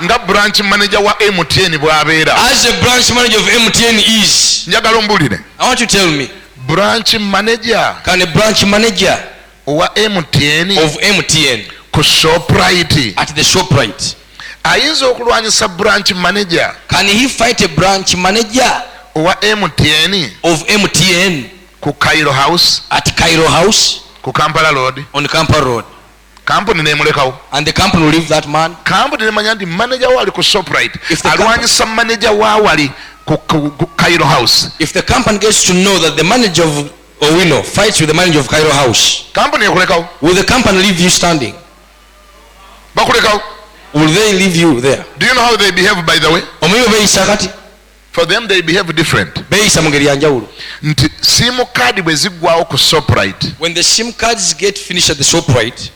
nga branch manager wa MTN bw'abeera. As a branch manager of MTN is, njagala ombulire, I want you to tell me, branch manager can a branch manager owa MTN of MTN ku Shoprite at the ShopRite, ayinza okulwanyisa branch manager can he fight a branch manager owa MTN of MTN ku Cairo House at Cairo House ku Kampala Road? on Kampala Road? Kampuni neemulekawo. And the company will leave that man. Kampuni nemanya nti manager waali ku Shoprite If the alwanyisa manager waawali ku Cairo House. If the company gets to know that the manager of Owino fights with the manager of Cairo House, Kampuni ekulekawo, will the company leave you standing? bakulekawo. Will they leave you there? Do you know how they behave, by the way? Omulimu beeyisa kati For them they behave different. beeyisa mu ngeri ya njawulo. Nti simu kaadi bwe ziggwawo ku Shoprite, When the SIM cards get finished at the ShopRite,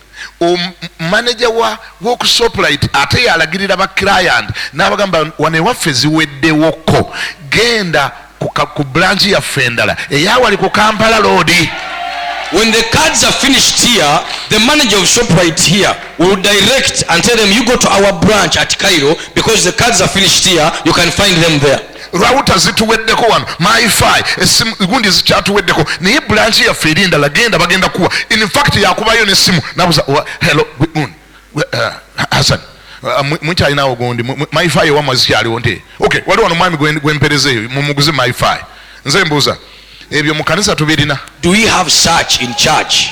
manager w'oku Shoprite ate yalagirira ba client n'abagamba wano ewaffe ziweddewoko, genda ku branch yaffe endala eyawali ku Kampala Road. when the cards are finished here, the manager of ShopRite here will direct and tell them, you go to our branch at Cairo because the cards are finished here, you can find them there. Router zituweddeko wano, MiFi essimu gundi zikyatuweddeko, naye branch yaffe eri endala genda bagenda kuwa. In fact yakubayo n'essimu nabuza hello Hassan mukyalinawo gundi MiFi ewamwe zikyaliwo nti okay wali wano mwami gwemperezeeyo mumuguze MiFi. Nze mbuuza ebyo mu kanisa tubirina? Do we have such in church?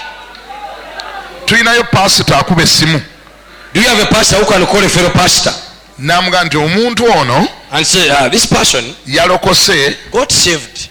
Tulinayo pastor akuba essimu Do you have a pastor who can call a fellow pastor n'amugaa nti omuntu ono and say, this person yalokose got saved?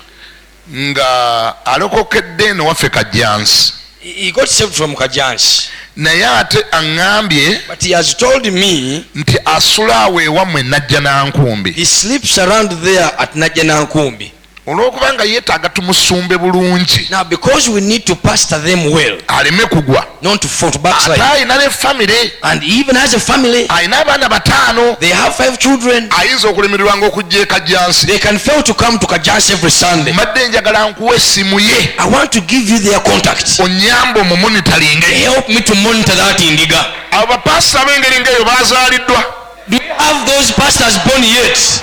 nga alokokedde eno waffe Kajjansi, He got saved from Kajansi, naye ate aŋŋambye but he has told me nti asula awo ewammwe Najja Nankumbi. he sleeps around there at Najanankumbi. Olw'okuba nga yeetaaga tumusumbe bulungi Now, because we need to pastor them well, aleme kugwa, not to fall to ate backslide, alina ne famire, and he even has a family. alina abaana bataano, They have 5 children. ayinza okulemererwanga okujja e Kajjansi. They can fail to come to Kajansi every Sunday. Mbadde njagala nkuwa essimu ye I want to give you their contact. onyambe omumonitalinge. Help me to monitor that indiga. Abo bapasita ab'engeri ng'eyo baazaaliddwa. Do you have those pastors born yet?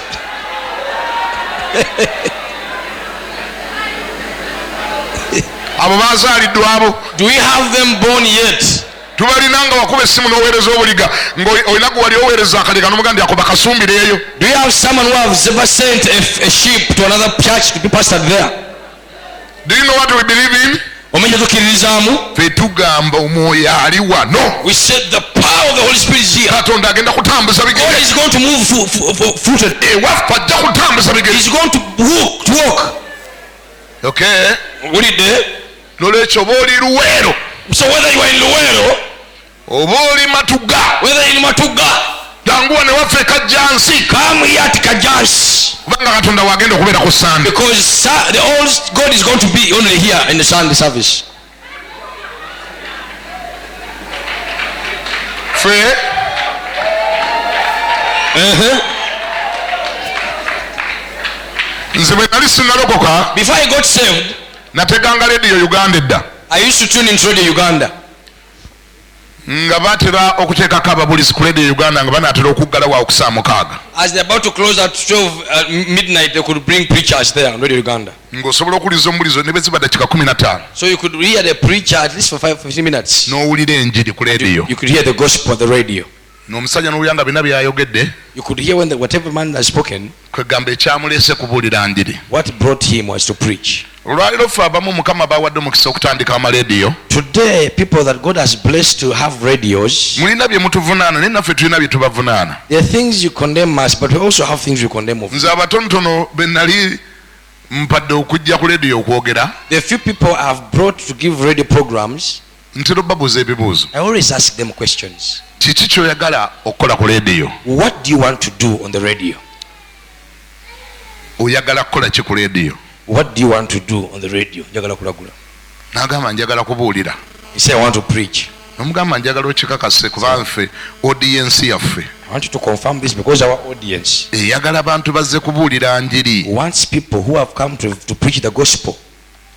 Abo baazaaliddwa abo. Do we have them born yet? Tubalina nga wakuba essimu n'oweereza obuliga ng'olina gwe wali oweereza akaliga n'omugaa nti ako bakasumbireeyo. Do you have someone who has ever sent a sheep to another church to be pastored there? Do you know what we believe in? Omenya tukkiririzaamu? Ffe tugamba omwoyo ali wano. We said the power of the Holy Spirit is here. Katonda agenda kutambuza God bigere. is going to move footed. Ewaffe ajja kutambuza bigere. He's going to walk. Okay. Wulidde? Nolwekyo oba oli Luweero, So whether you are in Luweero, oba oli Matuga, whether in Matuga, janguwa ne waffe Kajjansi. come here at Kajansi. Kubanga Katonda wagenda okubeera ku Sande. Because God is going to be only here in the Sunday service. Ffe nze bwe nali sinnalokoka Before I got saved, nateganga rediyo Uganda edda. I used to tune into Radio Uganda. nga batera okuteekako ababulizi ku radio Uganda nga banaatera okuggalawo awo ku saa 6. As they're about to close at 12 midnight, they could bring preachers there on Radio Uganda. ng'osobola okuwuliza omubulizo ne bwe ziba dakiika 15 So you could hear the preacher at least for 15 minutes. n'owulira enjiri ku radio. You could hear the gospel on the radio. n'omusajja n'owulira nga bina byayogedde You could hear when whatever man has spoken, kwegamba ekyamuleese kubuulira njiri. what brought him was to preach. olwaliro ffe abamu mukama bawadde omukisa okutandika amalediyo. Today, people that God has blessed to have radios, mulina bye mutuvunaana naye naffe tulina bye tubavunaana. there are things you condemn us, but we also have things we condemn of. nze abatonotono be nali mpadde okujja ku lediyo okwogera The few people I have brought to give radio programs, ntera obabuuza ebibuuzo. I always ask them questions. kiki kyoyagala okukola ku lediyo? What do you want to do on the radio? oyagala kukola ki ku lediyo? What do you want to do on the radio? Njagala kulagula. n'agamba njagala kubuulira. He said, I want to preach. nomugamba njagala okikakase kuba nfe odiyensi yaffe I want you to confirm this because our audience eyagala abantu bazze kubuulira njiri. wants people who have come to preach the gospel.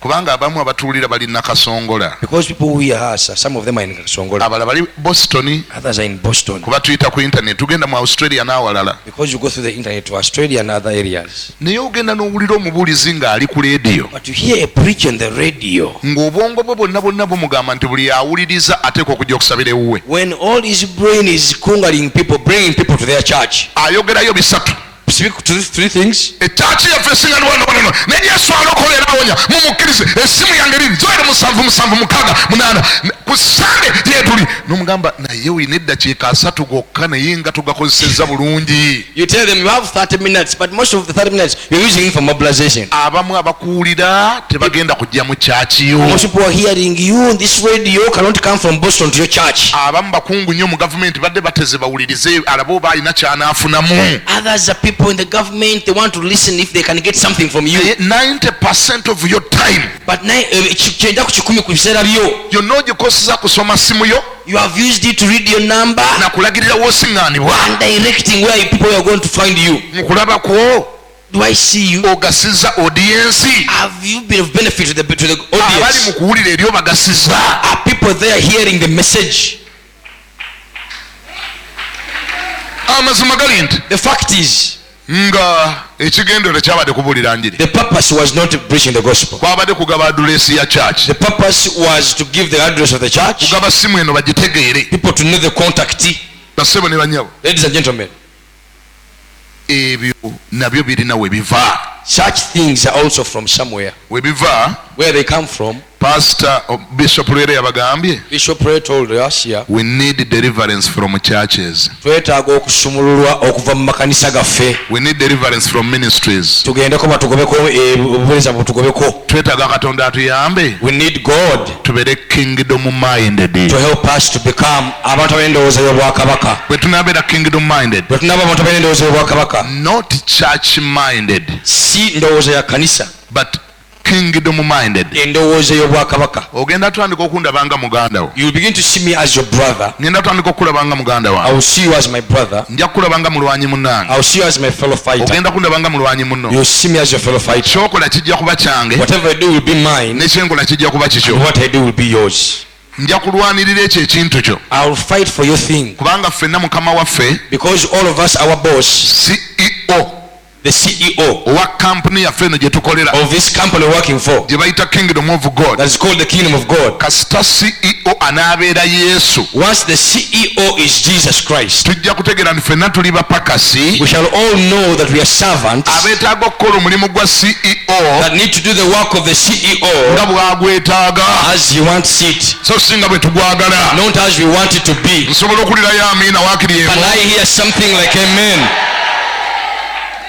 kubanga abamu abatuwulira bali nakasongola, Because people who hear us, some of them are in Kasongola, abalala bali Boston, others are in Boston. kuba tuyita ku internet tugenda mu Australia n'awalala. Because you go through the internet to Australia and other areas. naye ogenda n'owulira omubuulizi ng'ali ku lediyo But you hear a preach on the radio, ng'obwongo bwe bwonna bwonna bumugamba nti buli awuliriza ateekwa okujja okusabira ewuwe. when all his brain is conquering people, bringing people to their church. ayogerayo bisatu. Speak to these three things. ekyaki yaffe esinga niwanonono ne yesu alokolera awonya mumukkirize essimu yange liri 0776 ku sande yetuli nomugamba naye oyina eddakiika 3 gokka naye nga tugakozesezza bulungi. You tell them you have 30 minutes, but most of the 30 minutes you're using it for mobilization. abamu abakuwulira tebagenda kujja mu kyakiyo. Most people are hearing you on this radio cannot come from Boston to your church. abamu bakungu nnyo mu gavumenti badde bateze bawulirize alabe oba alina kyanaafunamu. Others are people in the government, they want to listen if they can get something from you. 90% of your time But kyenda ku kikumi ku biseera byo, yonna ogikozesa kusoma simu yo you have used it to read your number nakulagirira wosiŋŋaanibwa and directing where people are going to find you. mu kulaba kwo Do I see you? ogasizza odiyensi. Have you been of benefit to the abali audience? mu kuwulira eri obagasizza. Are people there hearing the message? amazima gali nti The fact is, nga ekigendero kyabadde kubuulira njiri, the purpose was not preaching the gospel. kwabadde kugaba adulesi ya church, The purpose was to give the address of the church, kugaba simu eno bagitegeere. people to know the contact. bassebo ne banyabo, Ladies and gentlemen, ebyo nabyo birina we biva. such things are also from somewhere. we biva. Where they come from, pastor bishop lwera yabagambye Bishop Ray told us here, we need deliverance from churches, twetaaga okusumululwa okuva mu makanisa gaffe. we need deliverance from ministries. Tugendeko batugobeko obuweereza butugobeko. twetaaga katonda atuyambe We need God tubeere kingdom minded. to help us to become abantu abalina endowooza y'obwakabaka. bwe tunabeera kingdom minded, Bwe tunaba abantu abalina endowooza y'obwakabaka, not church minded si ndowooza ya kanisa, but kingdom minded, endowooza y'obwakabaka. ogenda tutandika okundabanga muganda wo. You will begin to see me as your brother. ngenda tutandika okulabanga muganda I wange, will see you as my brother. nja kukulabanga mulwanyi munnange, I will see you as my fellow fighter. ogenda kundabanga mulwanyi You munno. will see me as your fellow fighter. kyokola kijja kuba kyange Whatever I do will be mine, nekyenkola kijja kuba and kikyo. what I do will be yours. nja kulwanirira ekyo ekintu kyo, I will fight for your thing, kubanga ffenna mukama waffe because all of us, our boss, CEO the CEO owa kampuni yaffe eno gye tukolera of this company we're working for, gye bayita kingdom of God, that is called the kingdom of God. kasita CEO anaabeera Yesu, Once the CEO is Jesus Christ, tujja kutegeera nti ffenna tuli bapakasi we shall all know that we are servants abeetaaga okukola omulimu gwa CEO that need to do the work of the nga CEO bwagwetaaga, as he wants it, so singa bwe tugwagala. not as we want it to be. nsobola okuwulirayo amiina waakiri Can emu. I hear something like amen?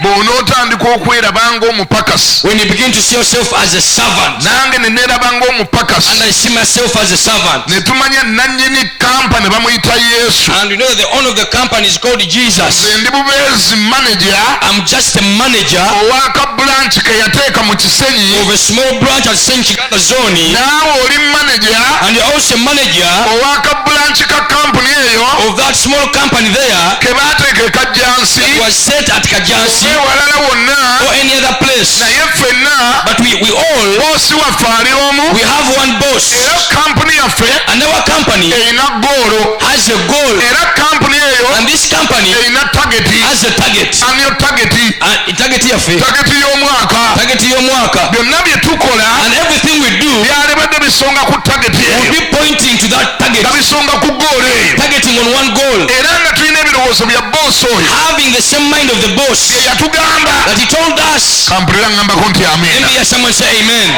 bw'onootandika okwerabanga omupakasi, When you begin to see yourself as a servant, nange ne neerabanga and omupakasi, I see myself as a servant, ne tumanya nannyini kampani bamuyita Yesu, and you know that the owner of the company is called Jesus, nze ndi bubeezi manager I'm just a manager owaka branch ke yateeka mu Kisenyi, of a small branch at St. Chiganda Zone, naawe oli manager and you're also a manager owaka branch ka kampuni eyo of that small company there ke baateeka e Kajjansi that was set at Kajansi ewalala wonna, or any other place. naye ffenna But we we all, boosi waffe ali omu we have one boss. era kampuni yaffe And our company erina goolo has a goal. era kampuni eyo And this company erina tageti has a target. aniyo tageti Target yaffe. tageti y'omwaka Target y'omwaka. byonna bye tukola And everything we do byalibadde bisonga ku tageti will eyo be pointing to that target. nga bisonga ku goolo eyo Targeting on one goal. era nga tulina ebirowoozo bya boosi oyo Having the same mind of the boss ye yatugamba that he told us. kampulira ngambako nti Let amiina me hear someone say amen.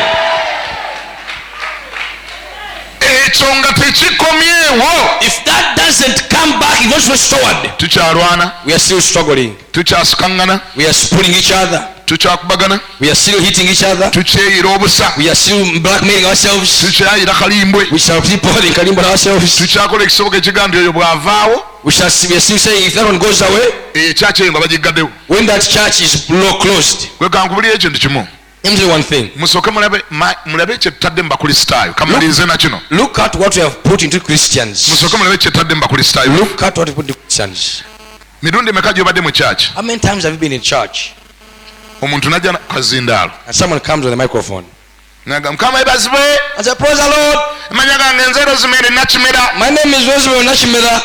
ekyo nga tekikomyewo If that doesn't come back, if not restored, tukyalwana we are still struggling. tukyasikaŋŋana We are pulling each other. tukyakubagana We are still hitting each other. tukyeyira obusa We are still blackmailing ourselves. tukyayira kalimbwe We shall keep holding Kalimba ourselves. tukyakola ekisoboka ekigambo eyo bw'avaawo We are still saying if that one goes away, ekyaki eyo nga bagigaddewo when that church is closed. gwe kankubulira ekintu kimu Let me tell you one thing. musooke mulabe ekyo tutadde mu bakristaayo kamalirize na kino Look at what we have put into Christians. musooke mulabe ekyo tutadde mu bakristaayo Look at what we put into Christians. mirundi emeka gyobadde mu kyaki How many times have you been in church omuntu najja kazindaalo and someone comes with a microphone naga mukama ebazibwe and say, praise the Lord, amanya gange nze Rosemary Nakimera my name is Rosemary Nashimera.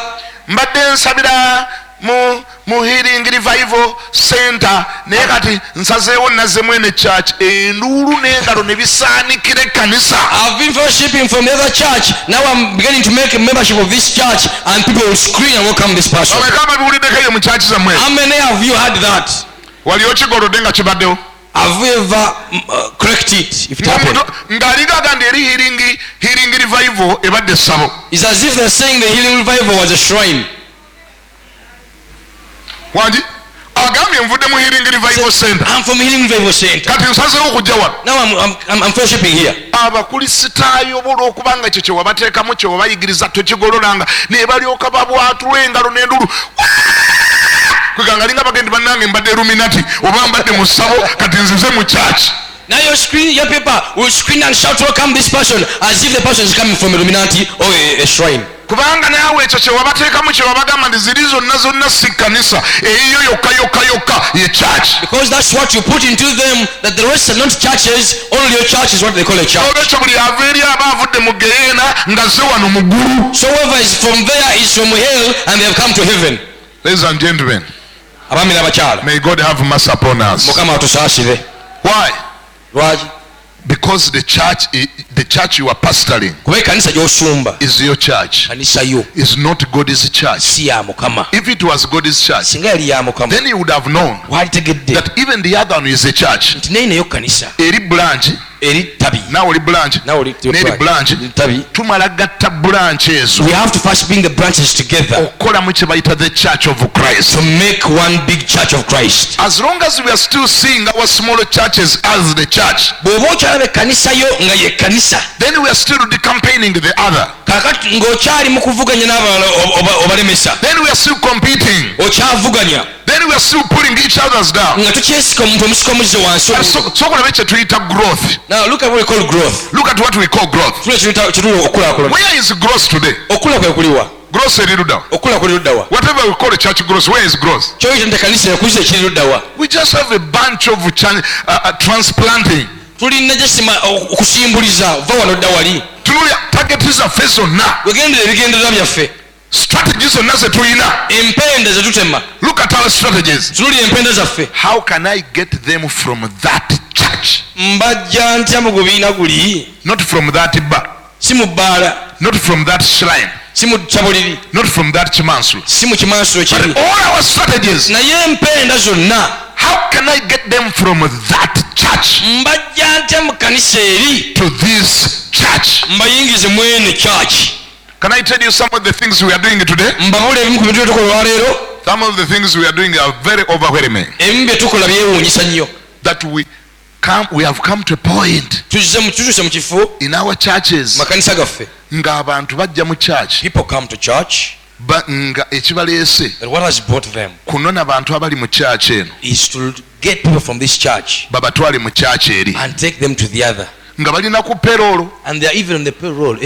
mbadde nsabira mu healing revival center naye kati nsazeewo nazzemu eno church enduulu n'engalo ne bisaanikira ekkanisa I've been fellowshipping from the other church. Now I'm beginning to make a membership of this church and people will scream and welcome this person. abeka babiwuliddeko eyo mu kyaki zammwe How many of you had that? wali okigolodde nga kibaddewo Have you ever corrected it if it happened? ng'aligaga ndi eri healing revival ebadde essabo It's as if they're saying the healing revival was a shrine. wangi agambye nvudde mu healing revival center I'm from Healing Revival Center. kati nsazeewo okujja wano Now I'm fellowshipping here. abakulisitaayo olw'okuba nga ekyo kyewabateekamu kyewabayigiriza tokigololanga ne balyoka babwatula engalo n'endulu kweganga linga bagendi bannange mbadde Illuminati oba mbadde mu ssabo kati nzize mu kyaki Now your people will scream and shout, welcome this person, as if the person is coming from Illuminati or a shrine. kubanga naawe ekyo kyewabateekamu kyewabagamba nti ziri zonna si kkanisa eyiyo yokka ye kyaki Because that's what you put into them, that the rest are not churches, only your church is what they call a church. olwekyo buli ava eri aba avudde mu geyeena ngazze wano mu ggulu So whoever is from there is from hell and they have come to heaven. ladies and gentlemen Abami n'abakyala. may God have mercy upon us Mukama atusaasire. why Lwaki? because the church you are pastoring Kuba ekkanisa gy'osumba, is your church kanisa yo is not God's church. si ya Mukama. If it was God's church, Singa yali ya Mukama, then you would have known walitegedde that even the other one is a church. nti naye nayo kanisa Eri branch, eri tabi. nawe oli branch, Nawe oli n'eri branch, tabi. tumala gatta branch ezo We have to first bring the branches together okukolamu kye bayita the church of Christ. to make one big church of Christ. As long as we are still seeing our smaller churches as the church, Bw'oba okyalaba ekkanisa yo nga ye kkanisa, then we are still campaigning the other. kaakati ng'okyali mu kuvuganya n'abalala obalemesa, Then we are still competing. okyavuganya Then we are still pulling each others down. nga tukyesika omuntu omusika omuzze wansi. So olabe kye tuyita growth. Now look at what we call growth. Look at what we call growth. Tule kituli okulaakulana. Where is growth today? Okula kwe kuliwa? Growth eri luddawa. Okula kuli luddawa? Whatever we call a church growth, where is growth? Kyoyita nti ekkanisa yakuliza ekiri luddawa? We just have a bunch of transplanting. Tulina gyesima okusimbuliza va wano dda wali. Tunulya targeti zaffe zonna, Wegendera ebigendererwa byaffe, strategy zonna ze tulina. empenda ze tutema. Look at our strategies. Tunulira empenda zaffe. How can I get them from that church? Mbajja ntya mu gubiina guli? Not from that bar, Si mu bbaala, not from that shrine, si mu kyabuliri, not from that chimansu. si mu kimansulo But ekiri. all our strategies, Naye empenda zonna how can I get them from that church mbajja ntya mu kkanisa eri to this church? mbayingize mu eno church. Can I tell you some of the things we are doing today? Mbabula ebimu ku bintu bye tukola olwaleero. Some of the things we are doing are very overwhelming. Ebimu bye tukola byewuunyisa nnyo. That we have come to a point Tutuuse mu kifo in our churches makanisa gaffe. ng'abantu bajja mu church People come to church, nga ekibaleese but what has brought them kunona bantu abali mu church eno is to get people from this church babatwale mu church eri and take them to the other. nga balina ku peroolo And they are even on the payroll.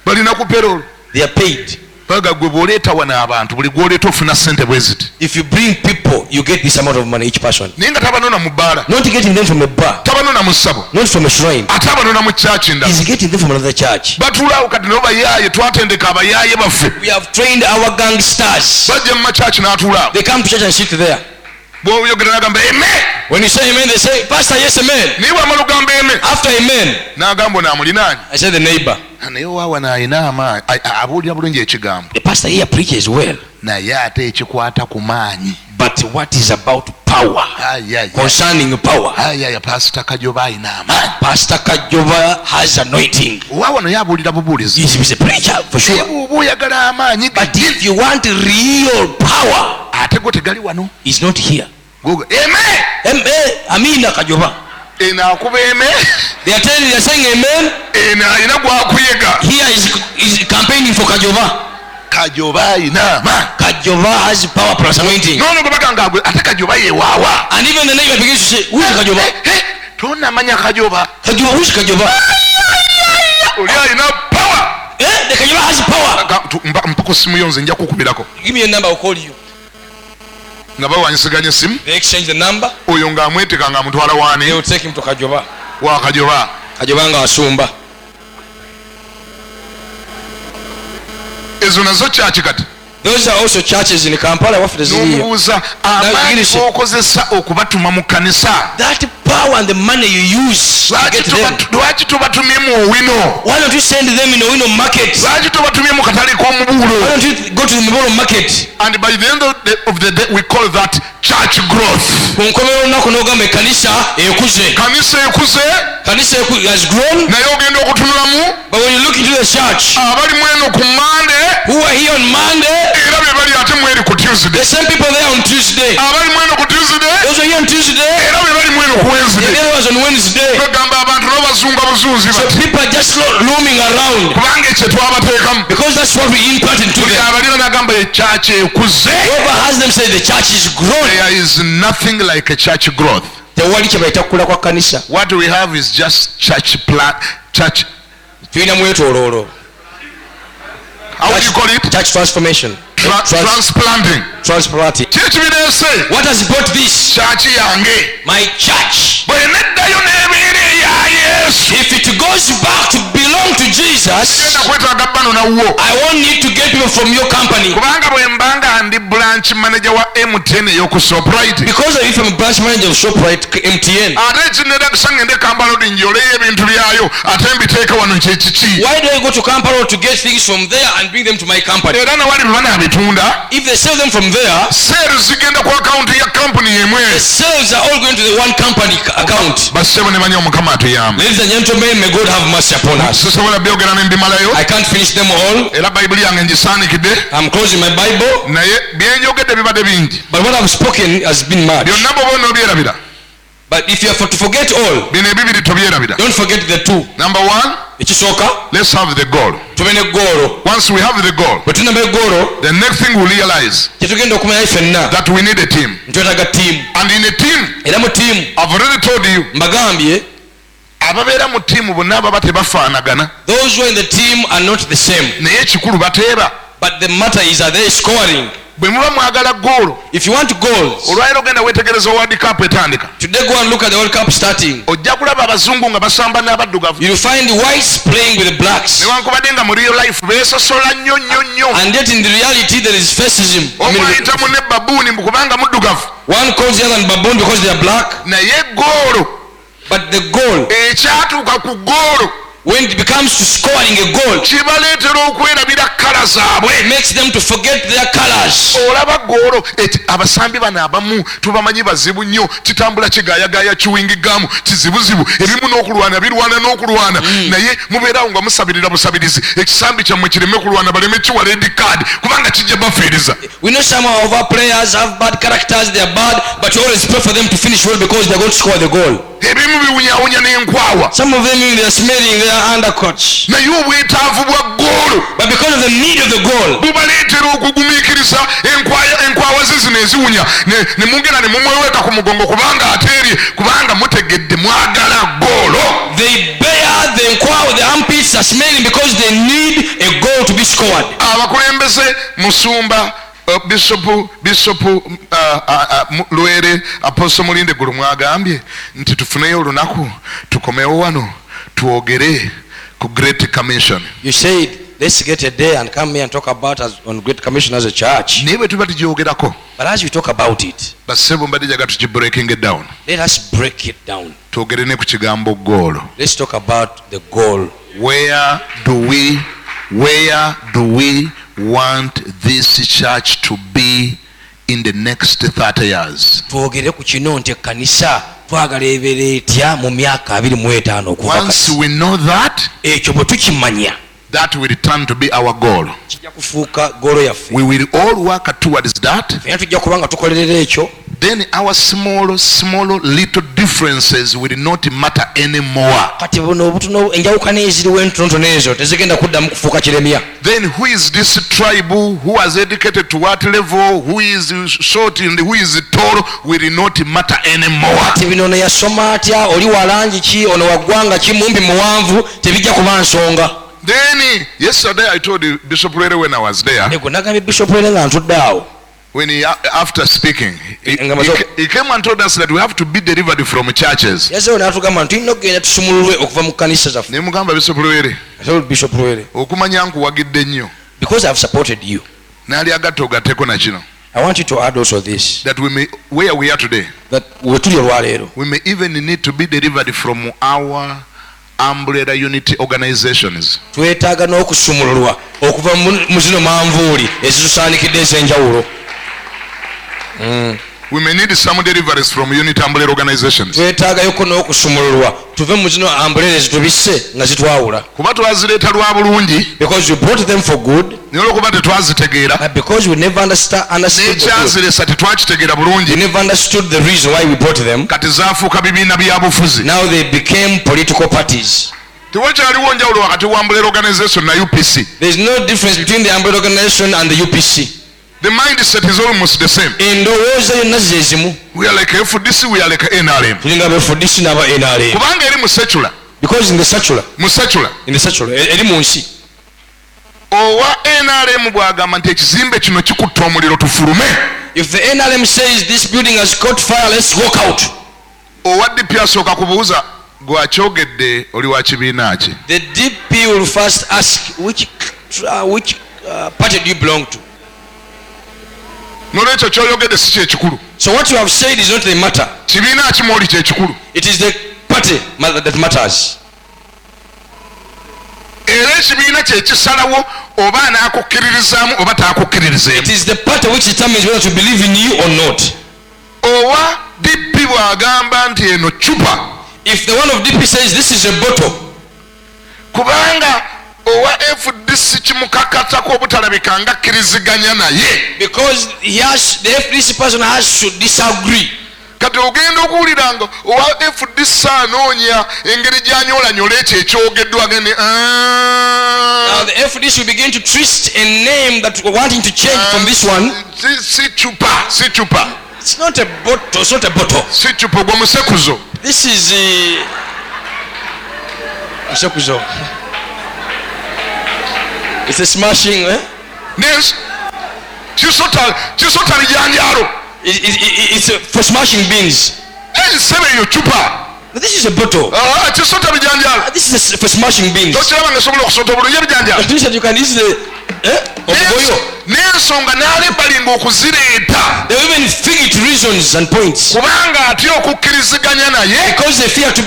balina ku peroolo They are paid. baga gwe bw'oleeta wano abantu buli gw'oleeta ofuna ssente bwe ziti If you bring people, you get this amount of money each person. naye nga tabanona mu bbaala Not getting them from a bar, tabanona mu ssabo not from a shrine. ate abanona mu kyaki ndala He's getting them from another church. batulaawo kati n'obayaaye twatendeka abayaaye baffe We have trained our gangsters. bajja mu makyaki n'atulaawo They come to church and sit there. bw'oyogera n'agamba eme When you say amen, they say, Pastor, yes, amen. naye bw'amala okugamba eme After amen, n'agamba ono amulinaanye I said the neighbor. naye waawa n'ayina amaanyi abuulira bulungi ekigambo The pastor here preaches well. naye ate ekikwata ku maanyi But what is about power? Concerning power. ayaya pasita kajoba ayina amaanyi Pastor Kajoba has anointing. waawa naye abuulira bubuulizi He's a preacher for naye sure. bw'oba oyagala amaanyi But if you want real power, ate go tegali wano he's not here. eme Amina Kajoba. eno akuba eme They are saying amen. eno ayina gwakuyega Here is campaigning for Kajoba. kajoba ayina amaanyi Kajoba has power plus anointing. nono gwe baganga gwe ate kajoba yewaawa And even the neighbor begins to say, who is Kajoba? tonamanya kajoba Kajoba, who is Kajoba? oli ayina power The Kajoba has power. mpako simu yo nze nja kukubirako Give me a number, I'll call you. nga bawanyisiganya esimu They exchange the number. oyo ng'amweteka ng'amutwala They waani will take him to Kajoba. wa kajoba Kajoba nga wasumba. ezo nazo kyaki kati Those are also churches in Kampala. What is here? n'omubuuza amaanyi Girish. g'okozesa okubatuma mu kkanisa That power and the money you use to get them. lwaki tobatumye mu owino Why don't you send them in a window market? lwaki tobatumye mu katale Why k'omubuulo don't you go to the Mibolo market? and by the end of the day we call that church growth Ku nkomerero y'olunaku n'ogamba ekkanisa ekuze. kanisa ekuze Kanisa has grown. naye ogenda okutunulamu But when you look into the church, abali mweno ku mande who are here on Monday, era be bali ate mweri ku the tuesday same people there on Tuesday. abali mweno ku tuesday Those are here on Tuesday. era be bali mweno ku The wednesday other was on Wednesday. bagamba abantu n'obazunga buzuuzi So bati people are just roaming around kubanga ekyo twabateekamu because that's what we impart into buli them. abalira n'agamba ekyaki ekuze Whoever has them say the church is growing. there is nothing like a church growth Tewali kye bayita kukula kwa kanisa. what we have is just church Tulina mwetooloolo. how do you call it Church transformation. transplanting Transplanting. kiri kibireese What has brought this? kyaki yange My church. bwe neddayo n'ebeera eya yesu If it goes back to belong to Jesus, genda kwetaaga bano nawwo I won't need to get people from your company. kubanga bwe mbanga ndi branch manager wa mtn ey'oku shoprite Because if I'm a branch manager of ShopRite MTN, ate ekinera kusangende kambalodi njoleyo ebintu byayo ate mbiteeka wano kyekiki why do I go to Kampala to get things from there and bring them to my company? era nawali bwe banaabitunda If they sell them from there, seeri zigenda ku akawunti ya kampuni the yemwe sales are all going to the one company account. basebo ne banya omukama atuyambe Ladies and gentlemen, may God have mercy upon us. sisobola byogera ne mbimalayo I can't finish them all. era bayibuli yange ngisaanikidde I'm closing my Bible, naye byenjogedde bibadde bingi but what I've spoken has been much. byonna bwoba onoobyerabira But if you are to forget all, bino ebibiri tobyerabira don't forget the two. number one Ekisooka, let's have the goal tube ne goolo. once we have the goal Bwe tunaba egoolo, the next thing we realize kyetugenda okumanyayo ffenna that we need a team ntwetaaga tiimu. and in a team Era mu tiimu I've already told you mbagambye, ababeera mu tiimu bonna ababa tebafaanagana those who are in the team are not the same. naye ekikulu bateeba But the matter is, are they scoring? bwe muba mwagala goolo If you want goals, olwaliro ogenda weetegereza world cup etandika today go and look at the World Cup starting. ojja kulaba abazungu nga basamba n'abaddugavu You'll find the whites playing with the blacks. newankubadde nga mu real life beesosola nnyo nnyo nnyo And yet in the reality there is fascism. omu ayitamu ne babuuni kubanga muddugavu One calls the other and baboon because they are black. naye goolo But the goal, ekyatuuka ku goolo when it becomes to scoring a goal, kibaleetera okwerabira kala zaabwe it makes them to forget their colors. olaba goolo abasambi bano abamu tubamanyi bazibu nnyo kitambula kigaayagaaya kiwingigamu kizibuzibu ebimu n'okulwana birwana n'okulwana naye mubeerawo nga musabirira busabirizi ekisambi kyammwe kireme kulwana baleme kiwa red card kubanga kijja bafiiriza We know some of our players have bad characters, they are bad, but we always pray for them to finish well because they are going to score the goal. ebimu biwunyawunya n'enkwawa Some of them they are smelling their undercuts. naye obwetaavu bwa goolo But because of the need of the goal, bubaleetera okugumiikiriza enkwawa ze zino eziwunya ne mugenda ne mumweweka ku mugongo kubanga ateerye kubanga mutegedde mwagala goolo they bear the armpits are smelling because they need a goal to be scored. abakulembeze musumba Bishop Lwere Apostle Mulinde Gulu mwagambye nti tufuneyo olunaku tukomewo wano tuogere ku Great Commission. You said let's get a day and come here and talk about us on Great Commission as a church. Niwe tuba tujyogerako. But as we talk about it, basebo mbadde jaga tuki breaking it down. let us break it down. Twogere ne ku kigambo goal. Let's talk about the goal. Where do we want this church to be in the next 30 years? Twogere ku kino nti ekkanisa twagala ebeere etya mu myaka 25 okuva Once we know that, ekyo bwe tukimanya, that will turn to be our goal. kijja kufuuka goolo yaffe. We will all work towards that. Era tujja kuba nga tukolerera ekyo. Then our small little differences will not matter anymore. Kati buno obutono enjawukana eziriwo entonotono ezo tezigenda kuddamu kufuuka kiremya. Then who is this tribe, who has educated to what level, who is short and who is tall will not matter anymore. Kati bino ono yasoma atya, oli walangi ki, ono waggwanga ki, mumpi muwanvu, tebijja kuba nsonga. Then yesterday I told Bishop Lwere when I was there, Nego nagambye Bishop Lwere nga ntudde awo. when after speaking, he came and told us that we have to be delivered from churches. Yazzeewo n'atugamba nti tulina okugenda tusumululwe okuva mu kkanisa zaffe. Ne mugamba Bishop Lwere, I told Bishop Lwere, okumanya nkuwagidde nnyo. because I have supported you, N'ali agatta ogatteko na kino. I want you to add also this, That we may, where we are today, that we tuli olwaleero we may even need to be delivered from our umbrella unity organizations. twetaaga n'okusumululwa okuva mu zino manvuuli ezitusaanikidde ez'enjawulo. We may need some deliveries from unity umbrella organizations. Twetaagayoko n'okusumululwa tuve mu zino umbrella ezitubisse nga zitwawula. Kuba twazireeta lwa bulungi, Because we brought them for good, naye olwokuba tetwazitegeera, but because we never understood the good, n'ekyaziresa tetwakitegeera we bulungi, never understood the reason why we brought them. kati zaafuuka bibiina byabufuzi. Now they became political parties. Tewakyaliwo njawulo wakati wa umbrella organization na UPC. There is no difference between the umbrella organization and the UPC. The mindset is almost the same. Endowooza yonna ze zimu. We are like FDC, we are like NRM. Tulinga FDC n'aba NRM. Kubanga eri mu secular, Because in the secular, eri mu nsi, owa NRM bw'agamba nti ekizimbe kino kikutte omuliro tufulume, if the NRM says this building has caught fire, let's walk out. owa DP asooka kubuuza gwakyogedde oli wa kibiina ki? The DP will first ask which party do you belong to. N'olwekyo kyoyogedde si kyekikulu. So what you have said is not the matter. Kibiina ki mw'oli kyekikulu. It is the party that matters. Era ekibiina kyekisalawo oba anaakukkiririzaamu oba It taakukkiririzemu. is the party which determines whether to believe in you or not. Owa DP bw'agamba nti eno cupa, If the one of DP says this is a bottle, kubanga owa FDC kimukakatako obutalabika nga akkiriziganya naye, because the FDC person has to disagree. kati ogenda okuwulira nga owa FDC anoonya engeri gy'anyolanyola ekyo ekyogeddwa gende Now the FDC will begin to twist a name that we're wanting to change from this one. si cupa It's not a bottle. It's not a bottle. si cupa, ogwo musekuzo. This is Musekuzo. It's a smashing. Yes. Kisota bijanjalo. It's for smashing beans. Sebe eyo cupa. This is a bottle. Kisota bijanjalo. This is for smashing beans. Tokiraba nga sobola okusota obulungi ebijanjalo. This you can easily. N'ensonga n'alebalinga okuzireeta. They even figured reasons and points. Kubanga atya okukkiriziganya naye. Because they fear to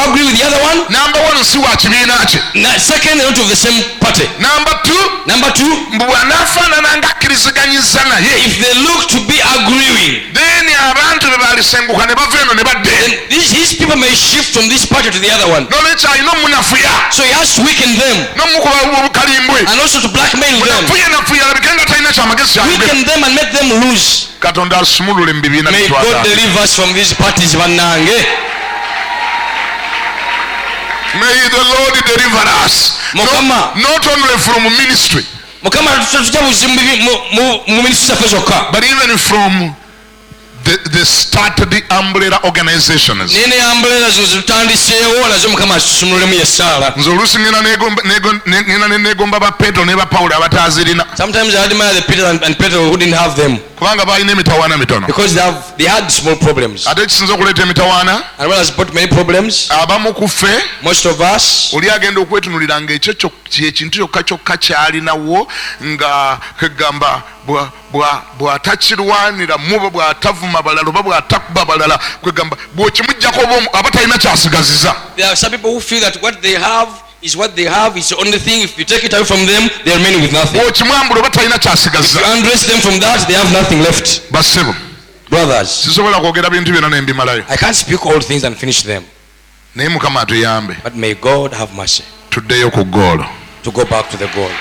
agree with the other one. Number one, si wa kibiina kye. Second, they're not of the same party. Number two, mbu bw'anaafaanana nga akkiriziganyiza naye. If they look to be agreeing, then abantu be balisenguka ne bava eno ne badda eno. then his people may shift from this party to the other one. N'olwekyo alina omunafuya. So he has to weaken them N'omukuba obukalimbwe. and also to blackmail them. Nafuya alabike nga talina kyamagezi kyagenda. Weaken them and make them lose. Katonda asumulule mu bibiina May God bitwala. deliver us from these parties, bannange. May the Lord deliver us. Mukama. Not only from ministry, Mukama tutujja buzimu mu ministry zaffe zokka, but even from the they started the umbrella organizations. nene umbrella zo zitandiseewo nazo mukama asumulemu yesaala. nze oluusi ngenda negomba ba Petero ne ba Pawulo abatazirina. Sometimes I admire the Peter and Petro who didn't have them. kubanga balina emitawaana mitono. Because they had small problems. ate kisinza okuleeta emitawaana. And well has brought many problems. abamu ku ffe. Most of us. oli agenda okwetunulira ng'ekyo ekintu kyokka kyalinawo nga kegamba bw'atakirwanira mubo bw'atavuma balala oba bw'atakuba balala kwegamba bw'okimuggyako aba talina kyasigaziza. There are some people who feel that what they have is what they have is the only thing. If you take it away from them, they remain with nothing. bw'okimwambula oba talina kyasigaziza. If you undress them from that, they have nothing left. basebo Brothers, sisobola kwogera bintu byonna ne mbimalayo. I can't speak all things and finish them. naye mukama atuyambe But may God have mercy tuddeyo ku goolo. to go back to the goal.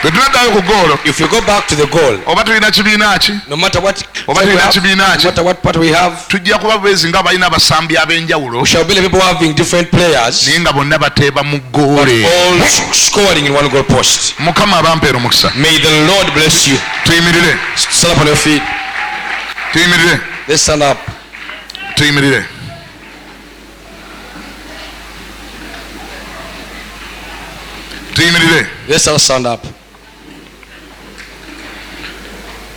bwe tunaddayo ku goolo If you go back to the goal, oba tulina kibiina ki no matter what, oba we tulina have, kibiina no ki matter what part we have, tujja kuba beezi nga balina abasambi ab'enjawulo we shall be the people having different players, naye nga bonna bateeba mu but goole. all scoring in one goal post. mukama abampeera omukisa. May the Lord bless you. tuyimirire Stand up on your feet. tuyimirire Let's stand up. tuyimirire. tuyimirire Let's all stand up.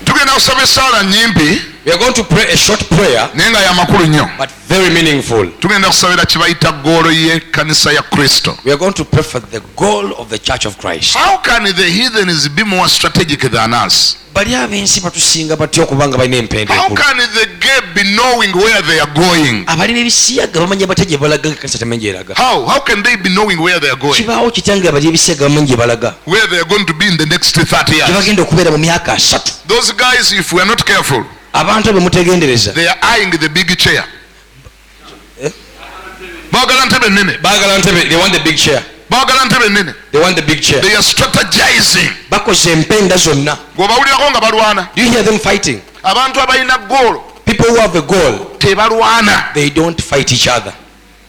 tugenda kusaba essaala nnyimpi We are going to pray a short prayer, naye nga yamakulu nnyo. but very meaningful. tugenda kusabira kibayita goolo y'ekkanisa ya kristo. We are going to pray for the goal of the Church of Christ. How can the heathens be more strategic than us? Bali ab'ensi batusinga batya okubanga balina empenda How enkulu. can the gay be knowing where they are going? Abali b'ebisiyaga bamanya batya gye balaga ekkanisa temanyi gye eraga. How can they be knowing where they are going? Kibaawo kitya nga abali ebisiyaga bamanyi gye balaga, Where they are going to be in the next 30 gye years? bagenda okubeera mu myaka 3. Those guys, if we are not careful, Abantu abo mutegendereza they are eyeing the big chair. Eh? Baagala ntebe nnene. baagala ntebe, they want the big chair. Baagala ntebe nnene. They want the big chair. They are strategizing. Bakoze empenda zonna. Bw'obawulirako nga balwana. Do you hear them fighting? Abantu abalina goolo People who have a goal, tebalwana. they don't fight each other.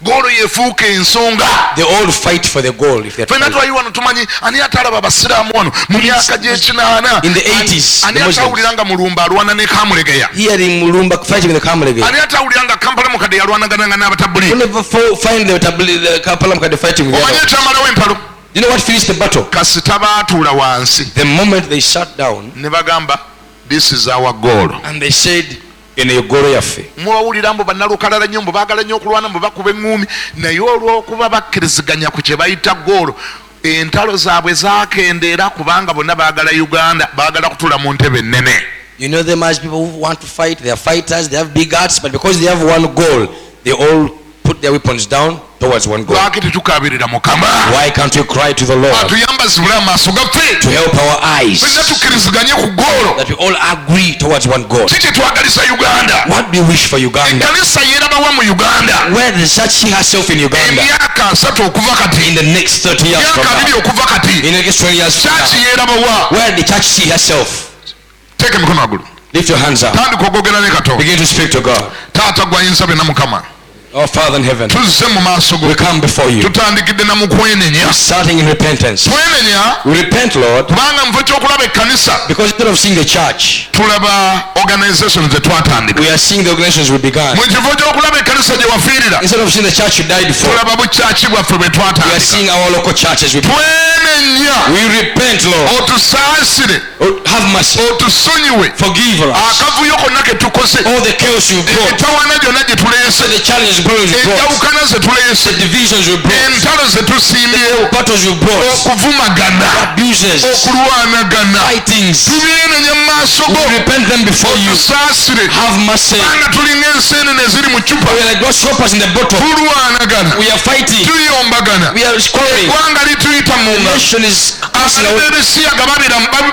Goolo yefuuka ensonga. They all fight for the goal. If they're Fenna twali wano tumanyi ani atalaba abasiraamu wano mu myaka gy'ekinaana. in the 80s, Ani the Muslims, atawulira nga mulumba alwana ne Kamulegeya. hearing Mulumba fighting with the Kamulegeya. Ani atawulira nga Kampala mukadde yalwanagananga You n'abatabuli. never find the Kampala Mukadde fighting with the Omanyi other. ekyamalawo empalo. You know what finished the battle? Kasita baatuula wansi The moment they sat down ne bagamba this is our goal. and they said, eno egolo yaffe. Mwawulira mbu bannalukalala nnyo mbu baagala nnyo okulwana mbu bakuba eŋŋuumi naye olw'okuba bakkiriziganya ku kye bayita goolo entalo zaabwe zaakendeera kubanga bonna baagala Uganda baagala kutuula mu ntebe ennene. You know them as people who want to fight. They are fighters. They have big hearts, but because they have one goal, they all put their weapons down towards one goal. Lwaki tetukaabirira Mukama Why can't we cry to the Lord atuyamba zibule amaaso gaffe to help our eyes, fenna tukkiriziganye ku goolo. that we all agree towards one goal? ki kye twagalisa Uganda? What do you wish for Uganda? Ekkanisa yeerabawa mu Uganda Where the church see herself in Uganda emyaka 3 okuva kati in the next 30 years from myaka 2 now, okuva kati in the next 20 years from kyaki now? yeerabawa. Where the church see herself? Teeka emikono waggulu Lift your hands up. tandika okwogera ne Katonda. Begin to speak to God. Taata gwayinza byonna Mukama Our Father in heaven, tuzze mu maaso go we come before you, tutandikidde na mu kwenenya. starting in repentance. Twenenya We repent, Lord, kubanga mu kifo ky'okulaba ekkanisa because instead of seeing the church, tulaba organizations ze twatandika. we are seeing the organizations we began. Mu kifo ky'okulaba ekkanisa gye wafiirira Instead of seeing the church you died for, tulaba bukyaki bwaffe bwe we are twatandika. seeing our local churches. We Twenenya repent, Lord. otusaasire Oh, have mercy. otusonyiwe Forgive us. akavuyo konna ke tukoze All the chaos you brought, emitawaana gyonna gye tuleese the challenges you brought, enjawukana ze tuleese the divisions you brought, entalo ze tusimbyewo battles you brought, okuvumagana abuses, okulwanagana fightings. tubyenenya mu maaso go We repent them before you. otusaasire Have mercy. kubanga tulinga enseenene eziri mu cupa We are like grasshoppers in the bottle. tulwanagana We are fighting. tuyombagana We are quarreling. eggwanga lituyita mu The nga nation is passing away. ababesiyaga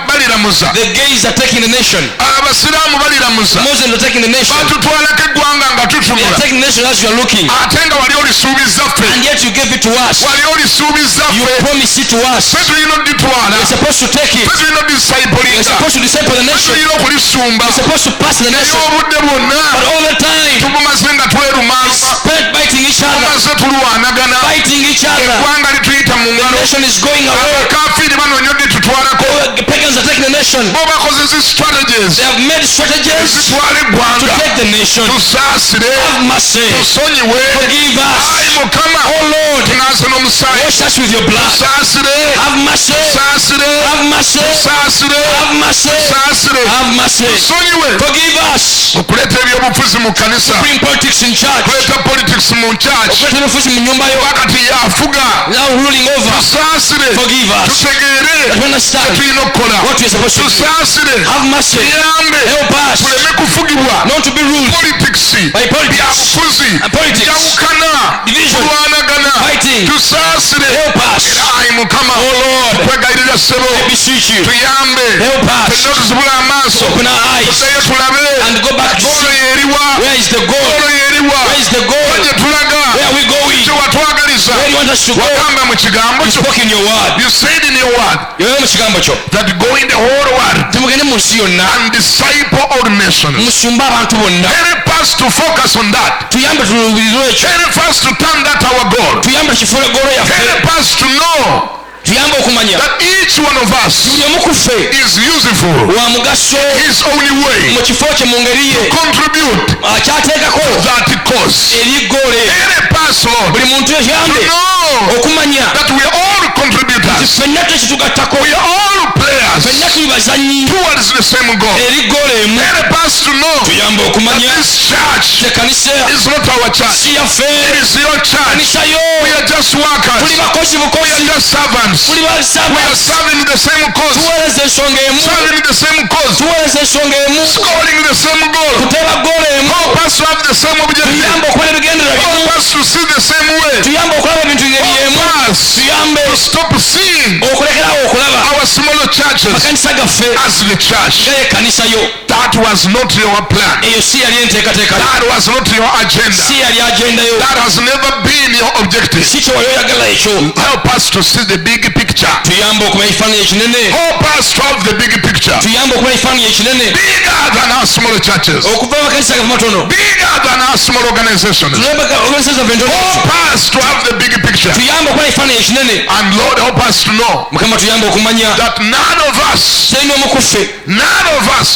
baliramuza The gays are taking the nation. abasiraamu baliramuza Muslims are taking the nation. batutwalako eggwanga nga They are tutunula taking the nation as you are looking. ate nga wali olisuubiza ffe And yet you gave it to us. wali olisuubiza You ffe promised it to us. ffe tulina oditwala We're supposed to take it. ffe tulina We're odisaipolinga supposed to disciple the ffe nation. tulina okulisumba We're supposed to pass the naye nation. obudde bwonna But all the time, tubumaze nga twerumanga spent fighting each other. tumaze tulwanagana Fighting each other. eggwanga lituyita mu The ngalo. nation is going away. Abakafiri banonyodde tutwalako. The pagans are taking the nation. Bo bakozesa strategies They have made strategies zitwala to eggwanga. take the nation. Tusaasire, Have mercy. tusonyiwe. Forgive us. Ayi Mukama, Oh Lord, tunaase n'omusaayi. wash us with your blood. Tusaasire, Have mercy. tusaasire, Have mercy. tusaasire, Have mercy. tusaasire. Have mercy. Tusonyiwe. Forgive us. Okuleeta ebyobufuzi mu kanisa, Bring politics in church. okuleeta politics mu church, Okuleta ebifuzi mu nyumba yo. wakati yafuga. Now ruling over. Tusaasire, Forgive us. tutegeere That we understand tulina okukola. what we are supposed to do. Tusaasire, Have mercy. tuyambe, Help us tuleme kufugibwa not to be ruled politics, by politics. byabufuzi, And politics. njawukana, Division. kulwanagana. Fighting. Tusaasire, Help us. era ayi Mukama, Oh Lord, twegayirira ssebo, I beseech you. tuyambe, Help us. ffenna tuzibula amaaso, Open our eyes tuddeyo tulabe and go back to goolo see yeeriwa, where is the goal. goolo yeeriwa, Where is the goal? gye tulaga, Where are we going? kye watwagaliza, Where do you want us to go? wagamba mu kigambo You kyo. spoke in your word. You said in your word Yewe mu kigambo kyo. that go in the whole world Temugende mu nsi yonna. and disciple all nations. Musumba abantu bonna. Help us to focus on that. Tuyambe tuluubirire ekyo. Help us to turn that our goal. Tuyambe kifuule goolo yaffe. Help us to know Tuyambe okumanya. that each one of us Buli omu ku ffe is useful wa mugaso his own way mu kifo kye mu ngeri ye. contribute Akyateekako that cause. eri goolo eyo. Help us, Lord, Buli muntu to yambe know okumanya that we are all contributors. ffenna tekitugattako. We are all players Ffenna tuli bazannyi towards the same goal. eri goolo emu. Help us to know Tuyambe that okumanya this church ekkanisa is not our church. si yaffe. It is your church. Kanisa yo. We are just workers. Tuli bakozi We are bukozi. just servants. Tuli We are basaba. serving the same cause. Tuweereza ensonga emu. Serving the same cause. Tuweereza ensonga emu. Scoring the same goal. Kuteeba goolo emu. Help us to have the same objective. Tuyambe okukola ebigendera bimu. Help us to see the same way. Tuyambe okulaba ebintu ngeri emu. Help us Tuyambe to stop seeing okulekerawo okulaba our smaller churches makanisa gaffe as the church. nga ekkanisa yo. That was not your plan. Eyo si yali enteekateeka yo. That was not your agenda. Si yali agenda yo. That has never been your objective. Si kye wali oyagala ekyo. Help us to see the big picture. Tuyambe okumanya ekifaananyi ekinene. Help us to have the big picture. Tuyambe okumanya ekifaananyi ekinene. Bigger than our small churches. Okuva mu makanisa gaffe matono. Bigger than our small organizations. Organisations zaffe entono. Help us to have the big picture. Tuyambe okumanya ekifaananyi ekinene. And Lord, help us to know Mukama tuyambe okumanya that none of us, talina omu ku ffe.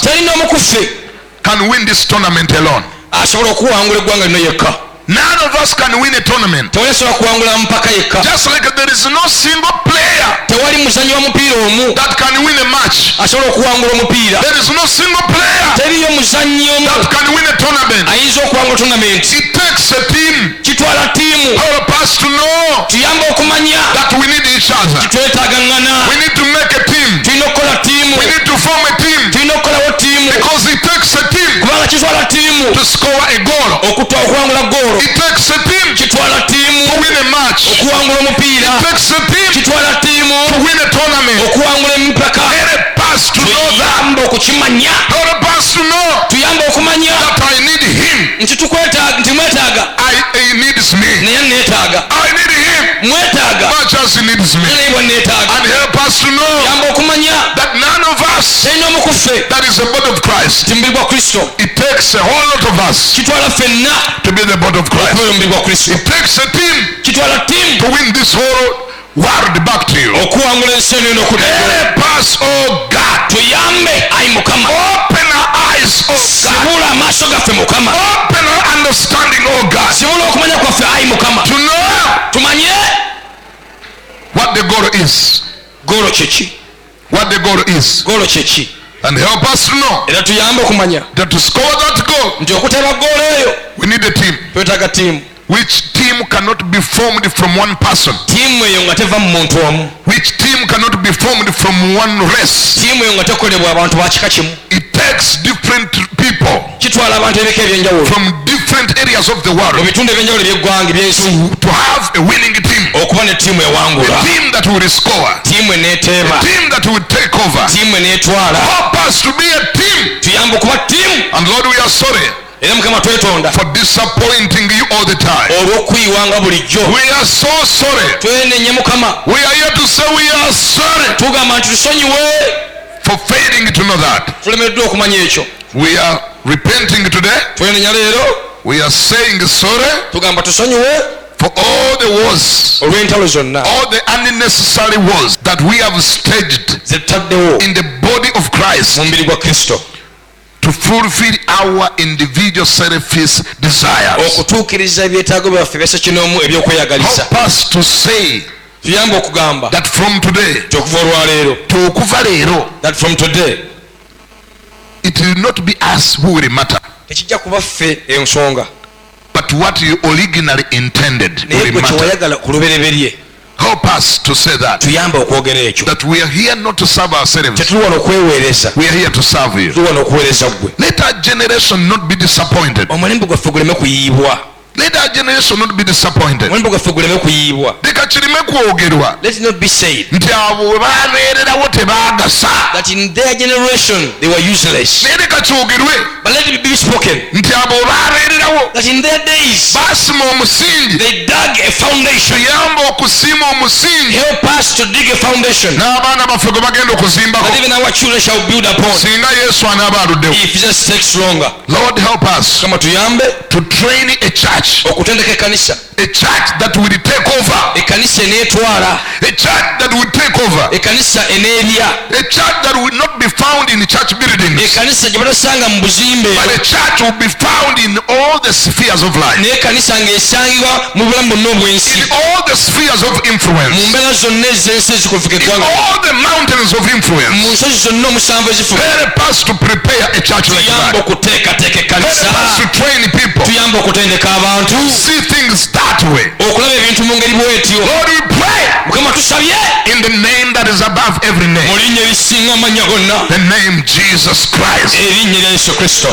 Talina omu ku ffe can win this tournament alone. asobola okuwangula eggwanga lino yekka. None of us can win a tournament. Tewali asobola kuwangula mpaka yekka. Just like there is no single player Tewali muzannyi wa mupiira omu that can win a match. asobola okuwangula omupiira. There is no single player Teriyo muzannyi omu that can win a tournament. ayinza okuwangula tonamenti. It takes a team. Kitwala ttiimu. Help us to know Tuyambe okumanya that we need each other. twetaagaŋŋana. We need to make a team. Tulina okukola ttiimu. We need to form a team. Tulina okukolawo ttiimu. Because it takes a team Kubanga kitwala ttiimu to score a goal. okuwangula goolo. It takes a team Kitwala ttiimu to win a match. okuwangula omupiira. It takes a team Kitwala ttiimu to win a tournament. okuwangula empaka. Help us to know that. Tuyambe okukimanya. Help us to know Tuyambe okumanya that I need him. nti mwetaaga. He needs me. Naye neetaaga. I need him Mwetaaga. much as he needs me. Naye bwe neetaaga. And help us to know Tuyambe okumanya that none of us talina omu ku ffe that is the body of Christ. ti mubiri gwa Kristo. It takes a whole lot of us Kitwala ffenna to be the body of Christ. okubeera omubiri gwa Kristo. It takes a team Kitwala ttiimu to win this whole world back to you. okuwangula ensi eno n'okuddayo. Help us, oh God. Tuyambe ayi Mukama. Open our eyes, oh God. Sibula amaaso gaffe Mukama. Open our understanding, oh God. Sibula okumanya kwaffe ayi Mukama. To know Tumanye what the goal is. goolo kyeki. What the goal is. Goolo kyeki. And help us to know Era tuyambe okumanya that to score that goal, nti okuteeba goolo eyo we need a team. twetaaga ttiimu. Which team cannot be formed from one person? Ttiimu eyo nga teva mu muntu omu. Which team cannot be formed from one race? Ttiimu eyo nga tekolebwa abantu ba kika kimu. It takes different people Kitwala abantu ebika ebyenjawulo from different areas of the mu world bitundu ebyenjawulo eby'eggwanga by'ensi to have a winning team. okuba ne ttiimu ewangula. A team that will score. Ttiimu eneeteeba. A team that will take over. Ttiimu eneetwala. Help us to be a team. Tuyambe okuba ttiimu. And Lord, we are sorry Era Mukama twetonda for disappointing you all the time. olw'okuyiwanga bulijjo. We are so sorry. Twenenye Mukama. We are here to say we are sorry Tugamba nti tusonyiwe. for failing to know that. Tulemeddwa okumanya ekyo. We are repenting today. Twenenya leero. We are saying sorry Tugamba tusonyiwe for all the wars, olw'entalo zonna all the unnecessary wars that we have staged zetutaddewo in the body of Christ mu mubiri gwa kristo to fulfill our individual selfish desires. okutuukiriza ebyetaago byaffe byasekinoomu ebyokweyagaliza. Help us to say tuyamba okugamba that from today, nti okuva olwaleero okuva leero, that from today it will not be us who will matter, tekijja kuba ffe ensonga but what you originally intended naye will gwe matter. kyewayagala ku lubereberye. Help us to say that tuyamba okwogera ekyo that we are here not to serve ourselves, tetuli wano okweweereza, we are here to serve you. tuli wano okuweereza ggwe. Let our generation not be disappointed. omulembe gwaffe guleme kuyiibwa, Let our generation not be disappointed. omulembe gwaffe guleme kuyiibwa. Leka kireme kwogerwa Let it not be said nti abo bwe babeererawo tebaagasa, that in their generation they were useless, naye leka kyogerwe but let it be spoken nti abo bwe babeererawo that in their days baasima omusingi. they dug a foundation. Tuyamba okusiima omusingi Help us to dig a foundation n'abaana baffe gwe bagenda okuzimbako that even our children shall build upon singa Yesu anaaba aluddewo. if Jesus takes longer. Lord, help us Kama tuyambe to train a church okutendeka ekkanisa, that will take over, ekkanisa eneetwala, a church that will take over, ekkanisa eneerya, a church that will not be found in church buildings, ekkanisa gye batasanga mu buzimbe, but a church will be found in all the spheres of life, naye ekkanisa ng'esangibwa mu bulamu bonna obw'ensi, in all the spheres of mu influence, mbeera zonna ez'ensi ezikufuka in eggwanga, all the mountains of mu influence. nsozi zonna omusanvu ezifuka. Help us to prepare a church like tuyamba that. okuteekateeka Help ekkanisa, us to train people, tuyamba okutendeka abantu see things that way. okulaba ebintu mu ngeri bwetyo. Lord, we pray Mukama tusabye in the name that is above every mu name, linnya erisinga amannya gonna, the name Jesus Christ. erinnya lya Yesu Kristo.